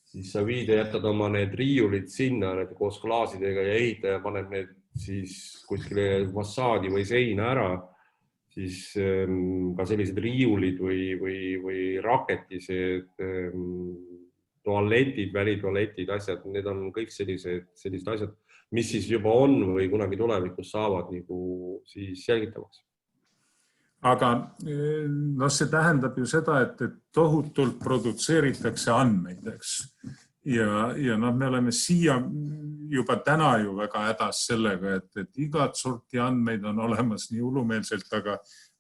siis sa viid ja jätad oma need riiulid sinna koos klaasidega ja ehitaja paneb need siis kuskile fassaadi või seina ära, siis ka sellised riiulid või raketised, tualetid, välitualetid, asjad, need on kõik sellised asjad, mis siis juba on või kunagi tulevikus saavad nagu siis jälgitavaks. Aga no see tähendab ju seda, et tohutult produtseeritakse andmeid, eks. Ja no me oleme siia juba täna ju väga hädas sellega, et igat sorti andmeid on olemas nii hullumeelselt,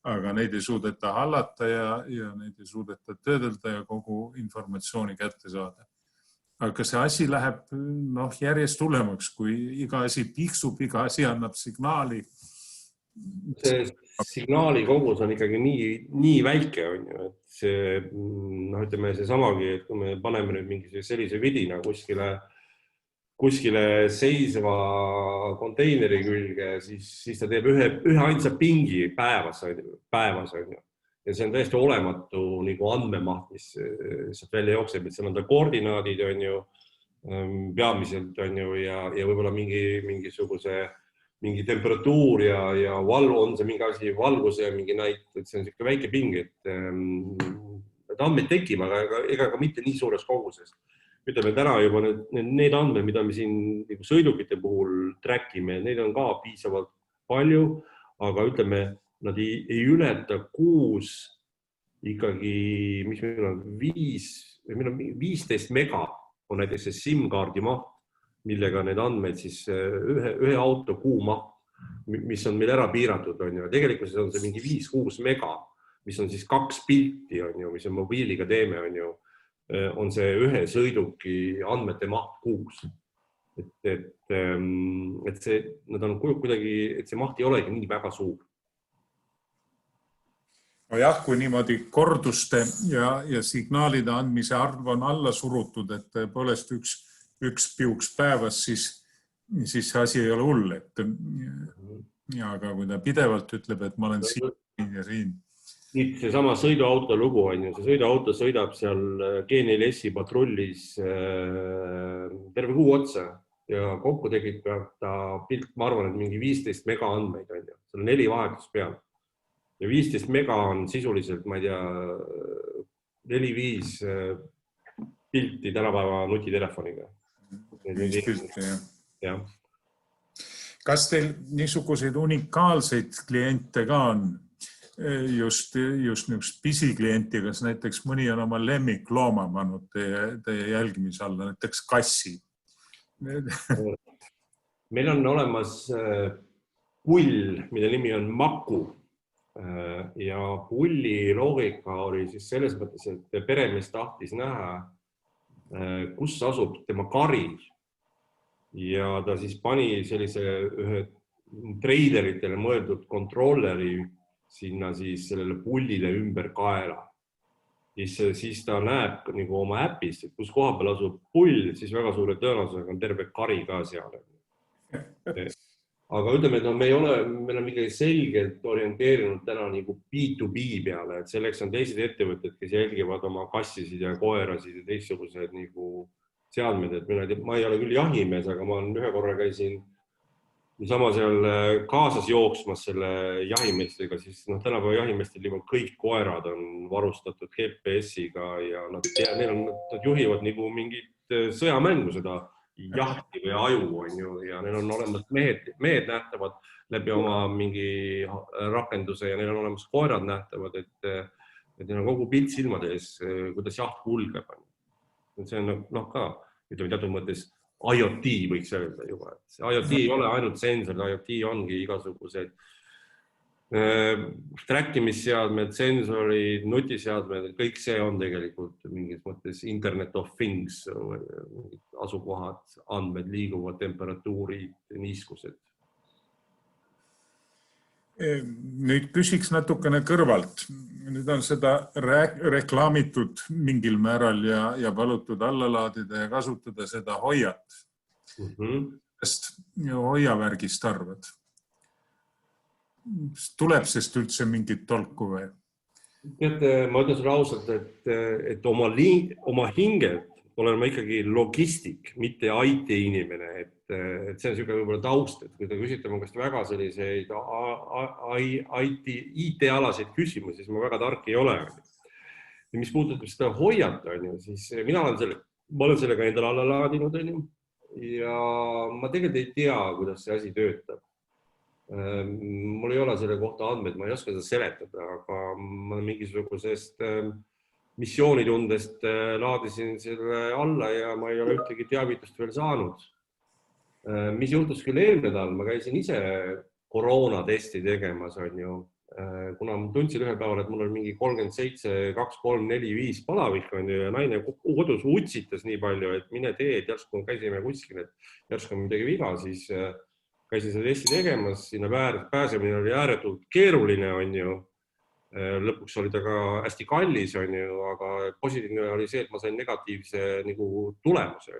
aga neid ei suudeta hallata ja neid ei suudeta töödelda ja kogu informatsiooni kätte saada. Aga see asi läheb järjest hullemaks, kui iga asi piksub, iga asi annab signaali. See signaali kogus on ikkagi nii väike, on ju, et see, ütleme see samagi, et kui me paneme nüüd mingi sellise vidina kuskile seisva konteineri külge, siis ta teeb ühe ainsa pingi päevas, on ju. Ja see on täiesti olematu nagu andmemaht, mis sealt välja jookseb, et seal on ta koordinaadid, on ju, peamiselt, on ju, ja võib-olla mingi temperatuur ja on see mingi asi, valguse ja mingi näit, et see on selline väike ping, et andmeid tekib, aga ega ka mitte nii suures koguses. Ütleme täna juba need andmed, mida me siin sõidukite puhul trackime, neid on ka piisavalt palju, aga ütleme, nad ei ületa kuus ikkagi, mis meil on 15 mega on näiteks see SIM-kaardi maht, millega need andmeid siis ühe auto kuu maht, mis on meil ära piiratud, on ju. Tegelikult on see mingi 5-6 mega, mis on siis 2 pilti, on ju, mis on mobiiliga teeme, on ju, on see ühe sõiduki andmete maht kuus. Et see, nad on kuidagi, et see maht ei olegi nii väga suur. No jah, kui niimoodi korduste ja signaalide andmise arv on alla surutud, et tõepoolest üks piuks päevas, siis asi ei ole hull. Aga kui ta pidevalt ütleb, et ma olen siin ja siin. See sama sõiduauto lugu on ju. See sõiduauto sõidab seal G4S patrullis terve kuu otsa ja kokku tegid ta pilt, ma arvan, et mingi 15 mega andmeid on ju. Seal on 4 vahetus peal. Ja 15 mega on sisuliselt, ma ei tea, 4-5 pilti tänapäeva nutitelefoniga. jah. Kas teil niisuguseid unikaalseid kliente ka on? Just niisugust pisiklienti, kas näiteks mõni on oma lemmiklooma pannud teie jälgimise alla, näiteks kassi? Meil on olemas pull, mille nimi on Maku. Ja pulli loogika oli siis selles mõttes, et peremees tahtis näha, kus asub tema kari. Ja ta siis pani sellise ühe treideritele mõeldud kontrolleri sinna siis sellele pullile ümber kaela. Siis ta näeb nagu oma äpist, et kus koha peal asub pull, siis väga suure tõenäosusega on terve kari ka seal. Aga ütleme, et meil on ikkagi selgelt orienteerinud täna nagu B2B peale, et selleks on teised ettevõtted, kes jälgivad oma kassisid ja koerasid ja teistsugused nagu seadmed. Et ma ei ole küll jahimees, aga ma ühe korra käisin niisama seal kaasas jooksmas selle jahimeestega, siis tänapäeva jahimeestel juba kõik koerad on varustatud GPS-iga ja nad juhivad nagu mingit sõjamängu seda jahti või aju on ju, ja neil on olemas mehed nähtavad läbi oma mingi rakenduse ja neil on olemas koerad nähtavad, et neil on kogu pilt silmade ees, kuidas jaht kulgeb. See on ka, ütleme teatud mõttes IoT võiks öelda juba. IoT ei ole ainult sensor, IoT ongi igasugused trackimisseadmed, sensorid, nutiseadmed, kõik see on tegelikult mingis mõttes Internet of Things, asukohad, andmed liiguvad, temperatuurid, niiskused. Nüüd küsiks natukene kõrvalt. Nüüd on seda reklaamitud mingil määral ja palutud alla laadida ja kasutada seda hoiat. Hoiavärgist arvad? tuleb sest üldse mingit tolku või? Teate, ma ütlen sulle ausalt, et oma hingelt olen ma ikkagi logistik, mitte IT-inimene, et see on niisugune võib-olla taust, et kui te küsite mu käest väga selliseid IT-alaseid küsimusi, siis ma väga tark ei ole. Ja mis puudutab seda hoiata, siis mina olen sellega endale alla laadinud ja ma tegelikult ei tea, kuidas see asi töötab. Mul ei ole selle kohta andmeid, ma ei oska seda seletada, aga ma mingisugusest missioonitundest laadisin selle alla ja ma ei ole ühtegi teavitust veel saanud. Mis juhtus küll eelmine nädal, ma käisin ise koroonatesti tegemas, kuna ma tundsin ühel päeval, et mul on mingi 37, 2, 3, 4, 5 palavik ja naine kodus utsitas nii palju, et mine tee, et järsku käisime kuskil, et järsku on midagi viga, siis käisin seda testi tegemas, sinna pääsemine oli ääretult keeruline, lõpuks oli ta ka hästi kallis, aga positiivne oli see, et ma sain negatiivse tulemuse.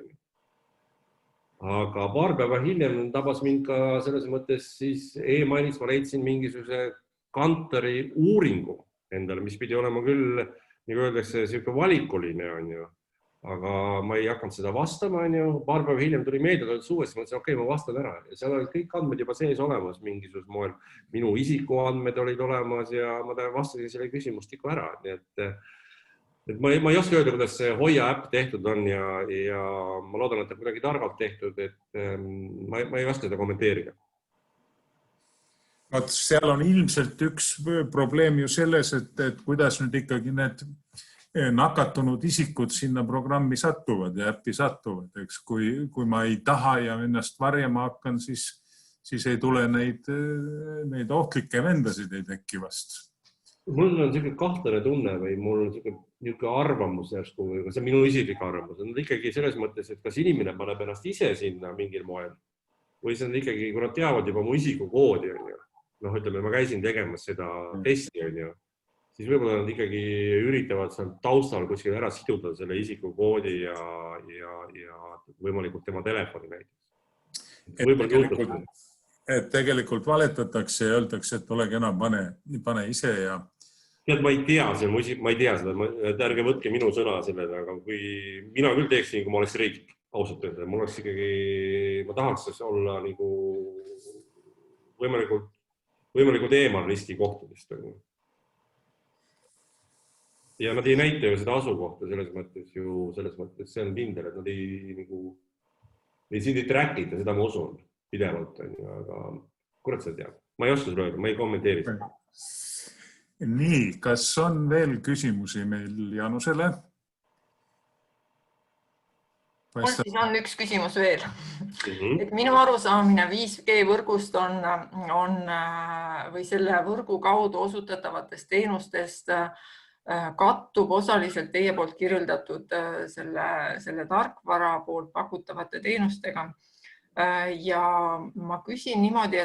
Aga paar päeva hiljem tabas mind ka selles mõttes siis e-mailis ma leidsin mingisuguse Kantari uuringu endale, mis pidi olema küll, nagu öeldakse, selline valikuline, aga ma ei hakanud seda vastama, paar päeva hiljem tuli meedia suues, ma mõtlesin, okei, ma vastan ära. Ja seal olid kõik andmed juba sees olemas, mingisugusel moel minu isikuandmed olid olemas ja ma vastasin selle küsimustiku ära. Nii et ma ei oska öelda, kuidas see Hoia äpp tehtud on ja ma loodan, et ta kuidagi targalt tehtud, et ma ei oska seda kommenteerida. Seal on ilmselt üks probleem ju selles, et kuidas nüüd ikkagi need nakatunud isikud sinna programmi satuvad ja äppi satuvad. Eks, kui ma ei taha ja ennast varjama hakkan, siis ei tule neid ohtlikke vendasid ei teki vast. Mul on selline kahtlane tunne või mul on selline arvamus järsku, või see on minu isiklik arvamus. On ikkagi selles mõttes, et kas inimene paneb ennast ise sinna mingil moel või see on ikkagi, kui nad teavad juba mu isikukoodi, ütleme, ma käisin tegemas seda testi, siis võib-olla nad ikkagi üritavad seal taustal kuskil ära siduda selle isikukoodi ja võimalikult tema telefoni näiteks. Et tegelikult valetatakse ja öeldakse, et ole kena, pane ise ja... Tead, ma ei tea seda, ärge võtke minu sõna sellele, aga kui mina küll teeksin, kui ma oleks riik, ausalt öelda, mul oleks ikkagi, ma tahaks olla nagu võimalikult eemal riskikohtadest. Ja nad ei näita ju seda asukohta selles mõttes, see on kindel, et nad ei trackita, seda ma usun pidevalt, aga kurat seda teab. Ma ei oska seda öelda, ma ei kommenteeri seda. Nii, kas on veel küsimusi meil Janusele? Mul siis on üks küsimus veel. Et minu arusaamine 5G võrgust on või selle võrgu kaudu osutatavatest teenustest kattub osaliselt teie poolt kirjeldatud selle tarkvara poolt pakutavate teenustega. Ja ma küsin niimoodi,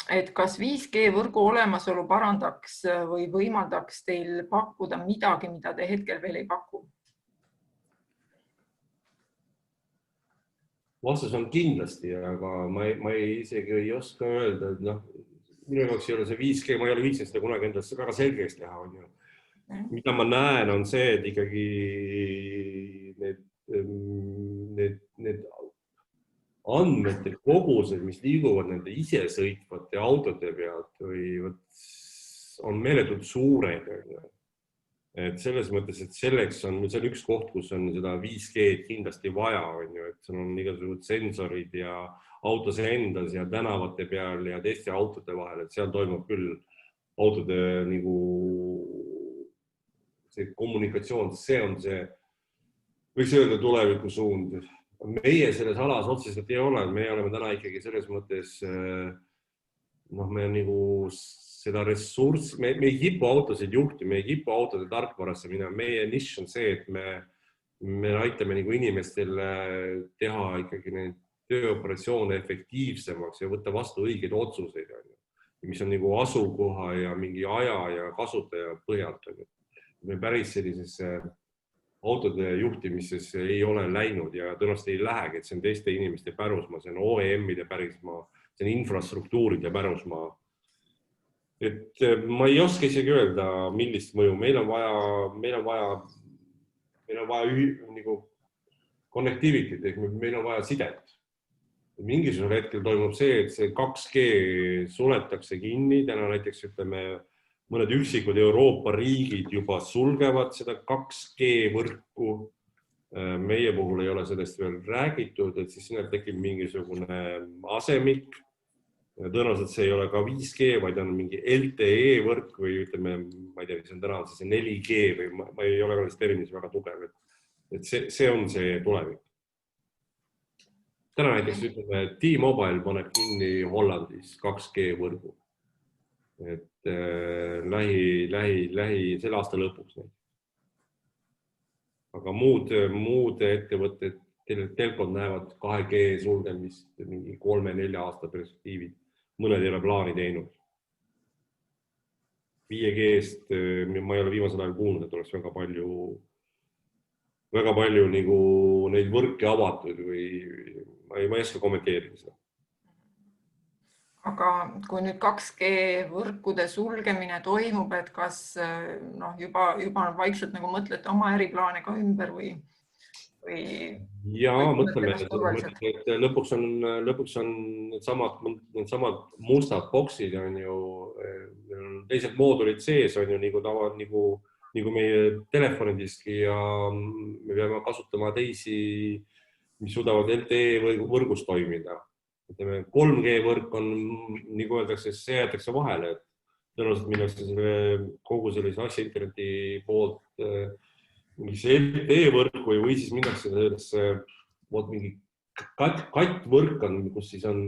et kas 5G võrgu olemasolu parandaks või võimaldaks teil pakkuda midagi, mida te hetkel veel ei paku? Vastus on kindlasti, aga ma isegi ei oska öelda, et minu jaoks ei ole see 5G, ma ei ole viitsinud seda kunagi endast väga selgeks teha. Mida ma näen, on see, et ikkagi need andmete kogused, mis liiguvad nende isesõitvate autode pealt on meeletult suured. Et selles mõttes, et selleks on üks koht, kus on seda 5G kindlasti vaja, et seal on igasugused sensorid ja autos endas ja tänavate peal ja teiste autode vahel, et seal toimub küll autode see kommunikatsioon, see on see, võiks öelda tuleviku suund. Meie selles alas otseselt ei ole, me oleme täna ikkagi selles mõttes, me on seda ressurssi, me ei kipu autosid juhti, me ei kipu autode tarkvarasse minna. Meie nišš on see, et me aitame inimestel teha ikkagi neid tööoperatsioone efektiivsemaks ja võtta vastu õigeid otsuseid, mis on asukoha ja mingi aja ja kasutaja põhjalt. Me päris sellisesse autode juhtimisesse ei ole läinud ja tõenäoliselt ei lähegi, et see on teiste inimeste pärusmaa, see on OEM-ide pärismaa, see on infrastruktuuride pärusmaa. et ma ei oska isegi öelda, millist mõju. Meil on vaja nagu connectivity, meil on vaja sidet. Mingisugusel hetkel toimub see, et see 2G suletakse kinni. Täna näiteks ütleme, mõned üksikud Euroopa riigid juba sulgevad seda 2G võrku. Meie puhul ei ole sellest veel räägitud, et siis sinna tekib mingisugune asemik. Tõenäoliselt see ei ole ka 5G, vaid on mingi LTE võrk või ütleme, ma ei tea, see on täna see 4G või ma ei ole ka terminis väga tugev. Et see on see tulevik. Täna näiteks ütleme, T-Mobile paneb kinni Hollandis 2G võrgu. Et lähi selle aasta lõpuks. Aga muud ettevõtted, telkod näevad 2G sulgemist mingi 3-4 aasta perspektiivid. Mõned ei ole plaani teinud. 5G-st ma ei ole viimasel ajal kuulnud, et oleks väga palju nagu neid võrke avatud või ma ei oska kommenteerida seda. Aga kui nüüd 2G võrkude sulgemine toimub, et kas juba vaikselt nagu mõtlete oma äriplaane ka ümber või? Ja mõtleme, et lõpuks on needsamad mustad boksid on ju, teised moodulid sees on ju nagu meie telefonidiski ja me peame kasutama teisi, mis suudavad LTE võrgus toimida. 3G võrk on, nagu öeldakse, see jäetakse vahele, et tõenäoliselt minnakse kogu sellise asja interneti poolt LTE võrk või siis minnakse mingi kattvõrk on, kus siis on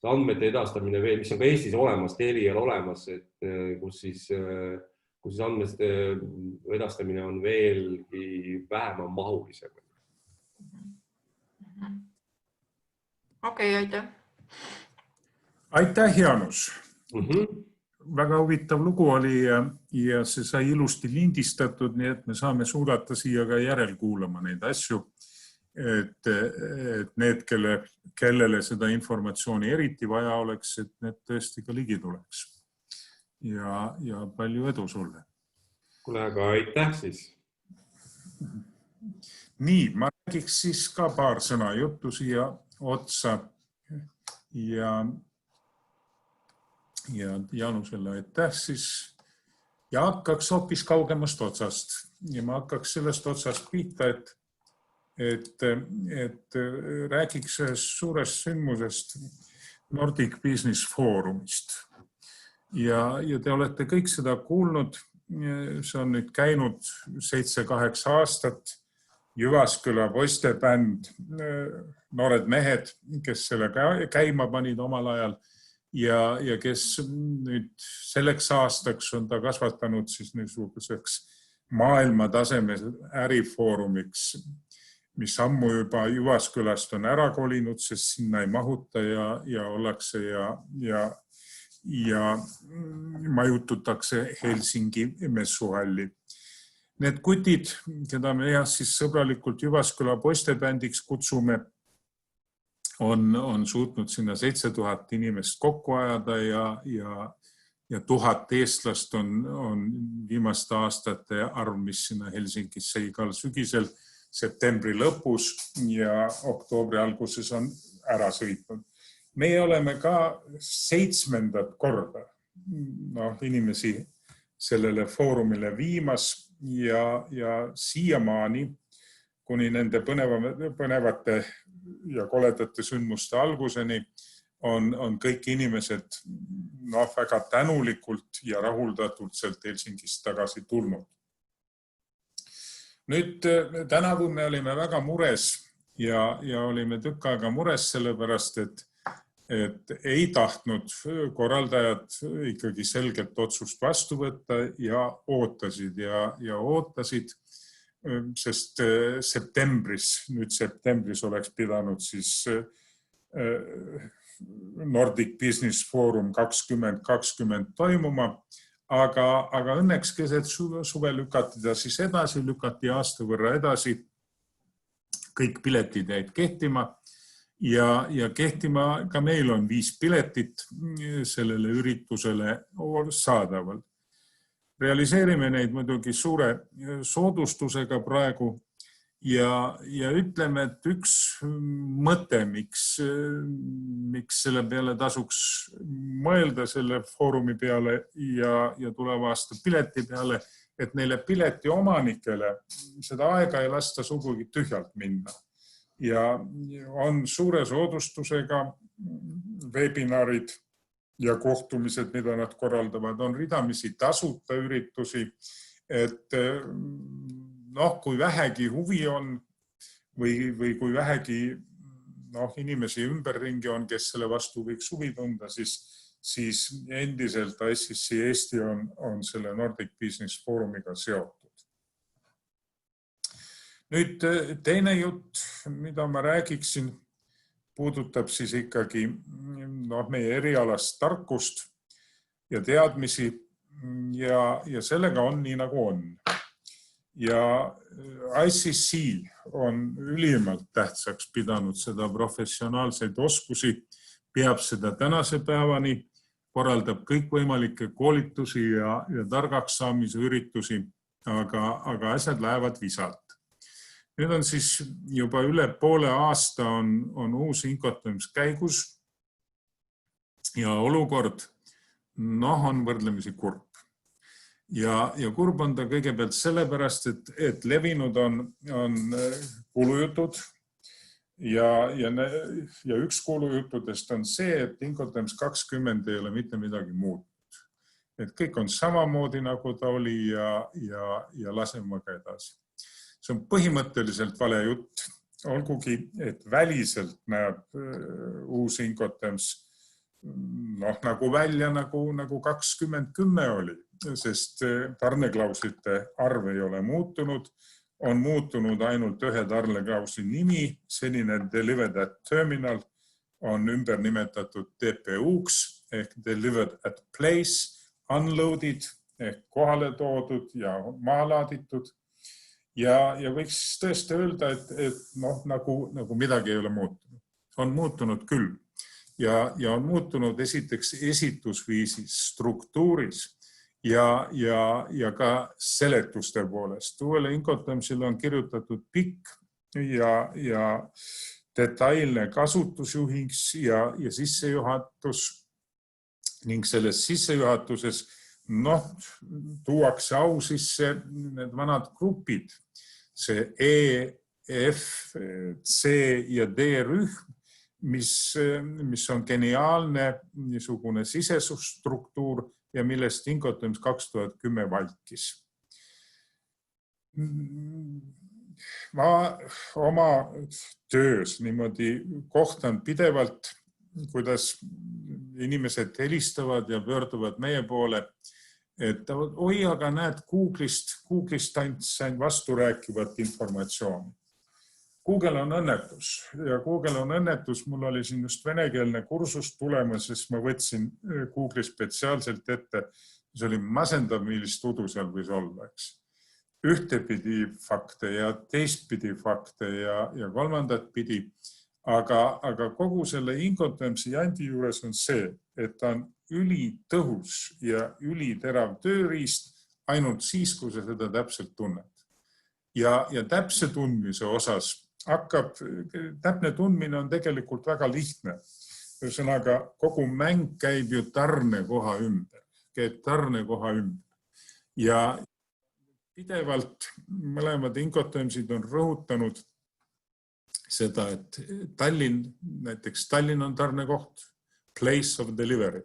andmete edastamine veel, mis on ka Eestis olemas, Telial olemas, et kus siis andmete edastamine on veelgi vähem mahulisem. Okei, aitäh. Aitäh, Jaanus. Väga huvitav lugu oli ja see sai ilusti lindistatud, nii et me saame suudata siia ka järelkuulama neid asju, et need, kellele seda informatsiooni eriti vaja oleks, et need tõesti ka ligi tuleks. Ja palju edu sulle. Kuule, aga aitäh siis. Nii, ma räägiks siis ka paar sõna juttu siia otsa ja Jaanusele aitäh siis ja hakkaks hoopis kaugemast otsast ja ma hakkaks sellest otsast pihta, et räägiks suurest sündmusest Nordic Business Forumist ja te olete kõik seda kuulnud, see on nüüd käinud 7-8 aastat, Jyväskylä poistebänd, noored mehed, kes selle käima panid omal ajal ja kes nüüd selleks aastaks on ta kasvatanud siis niisuguseks maailmataseme ärifoorumiks, mis ammu juba Jyväskyläst on ära kolinud, sest sinna ei mahuta ja ollakse ja majututakse Helsingi messuhalli. Need kutid, keda me siis sõbralikult Jyväskylä poistebändiks kutsume, on suutnud sinna 7000 inimest kokku ajada ja 1000 eestlast on viimaste aastate arv, mis sinna Helsingisse igal sügisel septembri lõpus ja oktoobri alguses on ära sõitnud. Meie oleme ka 7. korda inimesi sellele foorumile viimas ja siiamaani kuni nende põnevate ja koledate sündmuste alguseni on kõik inimesed väga tänulikult ja rahuldatult sealt Helsingist tagasi tulnud. Nüüd tänavu me olime väga mures ja olime tükk aega mures sellepärast, et ei tahtnud korraldajad ikkagi selgelt otsust vastu võtta ja ootasid, sest septembris oleks pidanud siis Nordic Business Forum 2020 toimuma, aga õnneks keset suve lükati ta siis edasi, lükati aasta võrra edasi, kõik piletid jäid kehtima ja kehtima ka meil on 5 piletit sellele üritusele saadaval. Realiseerime neid muidugi suure soodustusega praegu ja ütleme, et üks mõte, miks selle peale tasuks mõelda selle foorumi peale ja tuleva aasta pileti peale, et neile pileti omanikele seda aega ei lasta sugugi tühjalt minna. Ja on suure soodustusega webinarid ja kohtumised, mida nad korraldavad, on ridamisi tasuta üritusi, et kui vähegi huvi on või kui vähegi inimesi ümberringi on, kes selle vastu võiks huvi tunda, siis endiselt ICC Eesti on selle Nordic Business Forumiga seotud. Nüüd teine jutt, mida ma räägiksin, puudutab siis ikkagi meie erialast tarkust ja teadmisi ja sellega on nii nagu on. Ja ICC on ülimalt tähtsaks pidanud seda professionaalseid oskusi, peab seda tänase päevani, korraldab kõikvõimalikke koolitusi ja targaks saamise üritusi, aga asjad lähevad visalt. Nüüd on siis juba üle poole aasta on uus Incoterms käigus ja olukord on võrdlemisi kurb. Ja kurb on ta kõigepealt sellepärast, et levinud on kuulujutud ja üks kuulujuttudest on see, et Incoterms 20 ei ole mitte midagi muutnud. Et kõik on samamoodi, nagu ta oli ja laseme ka edasi. See on põhimõtteliselt vale jutt, olgugi, et väliselt näeb uus Incoterms nagu välja nagu 2010 oli, sest tarneklauslite arv ei ole muutunud, on muutunud ainult ühe tarneklausli nimi, senine Delivered at Terminal on ümber nimetatud DPU-ks ehk Delivered at Place, Unloaded ehk kohale toodud ja maalaaditud. Ja võiks tõesti öelda, et nagu midagi ei ole muutunud. On muutunud küll. Ja on muutunud esiteks esitusviisis, struktuuris ja ka seletuste poolest. Uuele Incotermsile on kirjutatud pikk ja detailne kasutusjuhings ja sissejuhatus ning selles sissejuhatuses tuuakse au sisse need vanad grupid, see E, F, C ja D rühm, mis on geniaalne niisugune sisestruktuur ja millest Incoterms 2010 valkis. Ma oma töös niimoodi kohtan pidevalt, kuidas inimesed helistavad ja pöörduvad meie poole, et oi, aga näed, Google'ist sain vasturääkivat informatsiooni. Google on õnnetus ja Google on õnnetus. Mul oli siin just venekeelne kursus tulemas, sest ma võtsin Google'i spetsiaalselt ette. See oli masendav, millist udu seal võis olla, eks. Ühtepidi fakte ja teistpidi fakte ja kolmandat pidi. Aga kogu selle Incotermsi jandi juures on see, et ta on ülitõhus ja üliterav tööriist ainult siis, kui sa seda täpselt tunned. Ja täpse tundmise osas täpne tundmine on tegelikult väga lihtne. Ühesõnaga, kogu mäng käib ju tarnekoha ümber. Ja pidevalt mõlemad Incotermsid on rõhutanud seda, et näiteks Tallinn on tarnekoht, place of delivery.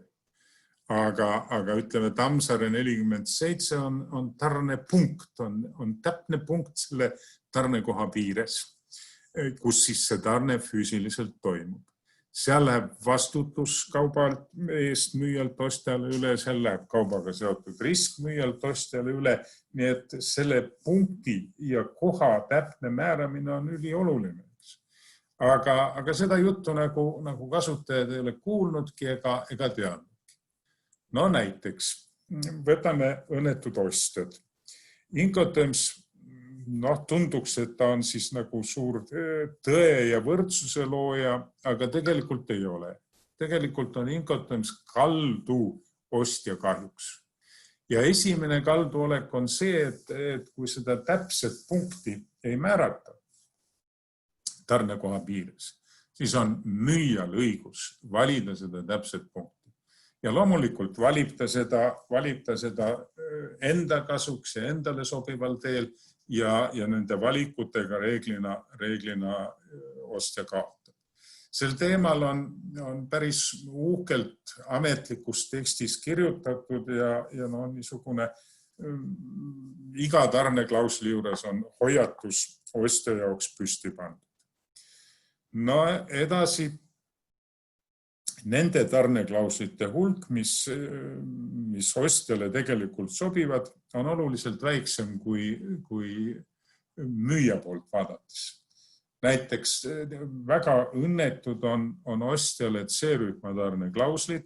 Aga ütleme, Tammsaare 47 on tarnepunkt, on täpne punkt selle tarnekoha piires, kus siis see tarne füüsiliselt toimub. Seal läheb vastutus kauba eest müüjalt ostjale üle, seal läheb kaubaga seotud risk müüjalt ostjale üle, nii et selle punkti ja koha täpne määramine on ülioluline. Aga seda juttu nagu kasutajad ei ole kuulnudki ega teadnudki. No näiteks, võtame õnnetud ostjad. Incoterms tunduks, et ta on siis nagu suur tõe ja võrdsuse looja, aga tegelikult ei ole. Tegelikult on Incoterms kaldu ostja kahjuks. Ja esimene kalduolek on see, et kui seda täpset punkti ei määrata tarnekoha piires, siis on müüjal õigus valida seda täpset punkti. Ja loomulikult valib ta seda enda kasuks ja endale sobival teel ja nende valikutega reeglina ostja kaotab. Sel teemal on päris uhkelt ametlikus tekstis kirjutatud ja niisugune iga tarneklausli juures on hoiatus ostja jaoks püsti pandud. No edasi nende tarneklauslite hulk, mis ostjale tegelikult sobivad, on oluliselt väiksem kui müüja poolt vaadates. Näiteks väga õnnetud on ostjale C-rühma tarneklauslid,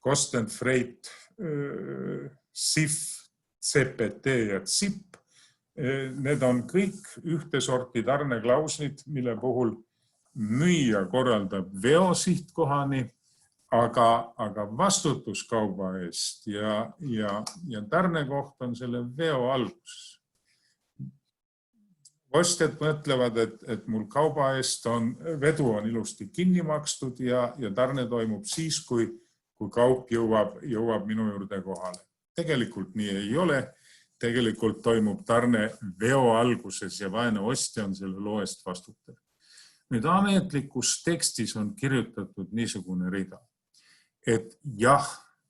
Cost and Freight, SIF, CPT ja ZIP. Need on kõik ühte sorti tarneklauslid, mille puhul müüja korraldab veo sihtkohani, aga vastutus kauba eest ja tarnekoht on selle veo alguses. Ostjad mõtlevad, et mul kauba eest vedu on ilusti kinni makstud ja tarne toimub siis, kui kaup jõuab minu juurde kohale. Tegelikult nii ei ole. Tegelikult toimub tarne veo alguses ja vaene ostja on selle loo eest vastutav. Nüüd ametlikus tekstis on kirjutatud niisugune rida, et jah,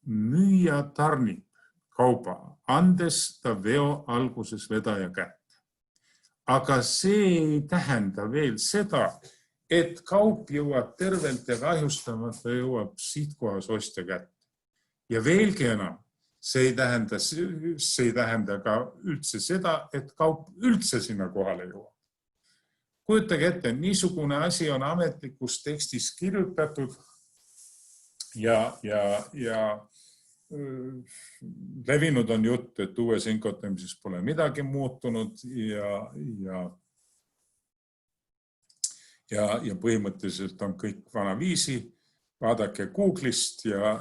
müüja tarnib kauba, andes ta veo alguses vedaja kätte. Aga see ei tähenda veel seda, et kaup jõuab tervelt ja kahjustamata jõuab sihtkohas ostja kätte. Ja veelgi enam, see ei tähenda ka üldse seda, et kaup üldse sinna kohale jõuab. Kujutage ette, niisugune asi on ametlikus tekstis kirjutatud ja levinud on jutt, et uues Incotermsis pole midagi muutunud ja põhimõtteliselt on kõik vanaviisi. Vaadake Google'ist ja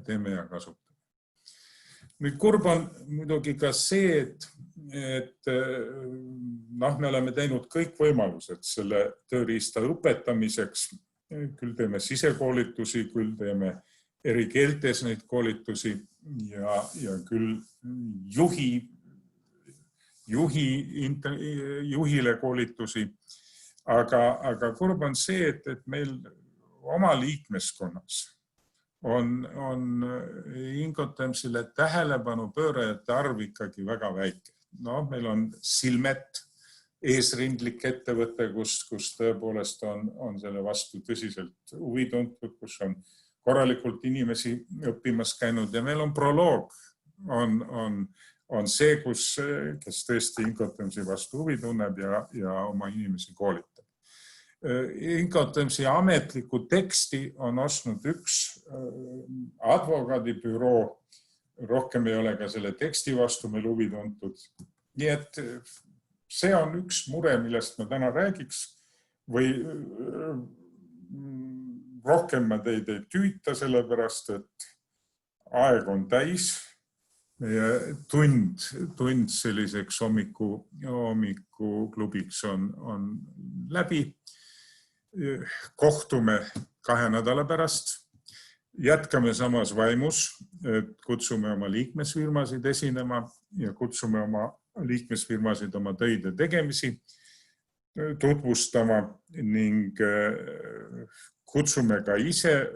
teeme ja kasutame. Nüüd kurb on muidugi ka see, et me oleme teinud kõik võimalused selle tööriista õpetamiseks. Küll teeme sisekoolitusi, küll teeme eri keeltes neid koolitusi ja küll juhile koolitusi. Aga kurb on see, et meil oma liikmeskonnas on Incotermsile tähelepanu pöörajate arv ikkagi väga väike. Meil on Silmet, eesrindlik ettevõte, kus tõepoolest on selle vastu tõsiselt huvi tuntud, kus on korralikult inimesi õppimas käinud ja meil on Proloog, on see, kes tõesti Incotermsi vastu huvi tunneb ja oma inimesi koolitab. Incotermsi ametliku teksti on ostnud üks advokaadibüroo, rohkem ei ole ka selle teksti vastu meil huvi tuntud. Nii et see on üks mure, millest ma täna räägiks või rohkem ma teid ei tüüta, sellepärast, et aeg on täis. Meie tund selliseks hommikuklubiks on läbi. Kohtume 2 nädala pärast. Jätkame samas vaimus, et kutsume oma liikmesfirmasid esinema ja kutsume oma liikmesfirmasid oma töide tegemisi tutvustama ning kutsume ka ise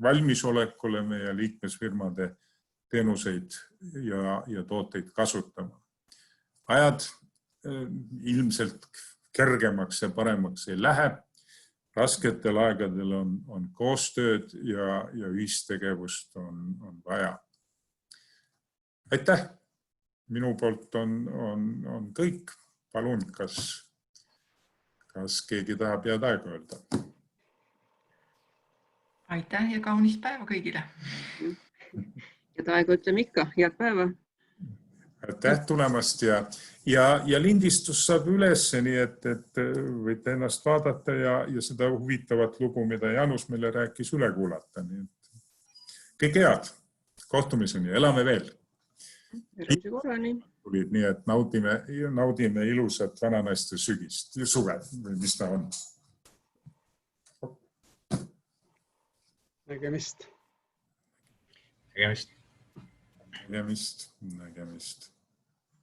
valmisolekule meie liikmesfirmade teenuseid ja tooteid kasutama. Ajad ilmselt kergemaks ja paremaks ei lähe. Rasketel aegadel on koostööd ja ühistegevust on vaja. Aitäh! Minu poolt on kõik. Palun, kas keegi tahab jääd aega öelda? Aitäh ja kaunist päeva kõigile! Ja aega ütleme ikka, head päeva! Aitäh tulemast ja lindistus saab üles, nii et võite ennast vaadata ja seda huvitavat lugu, mida Janus meile rääkis, üle kuulata. Nii et kõik head, kohtumiseni, elame veel. Järgmise korrani. Nii et naudime ilusat vananaiste sügist ja suve, või mis ta on. Nägemist. Nägemist.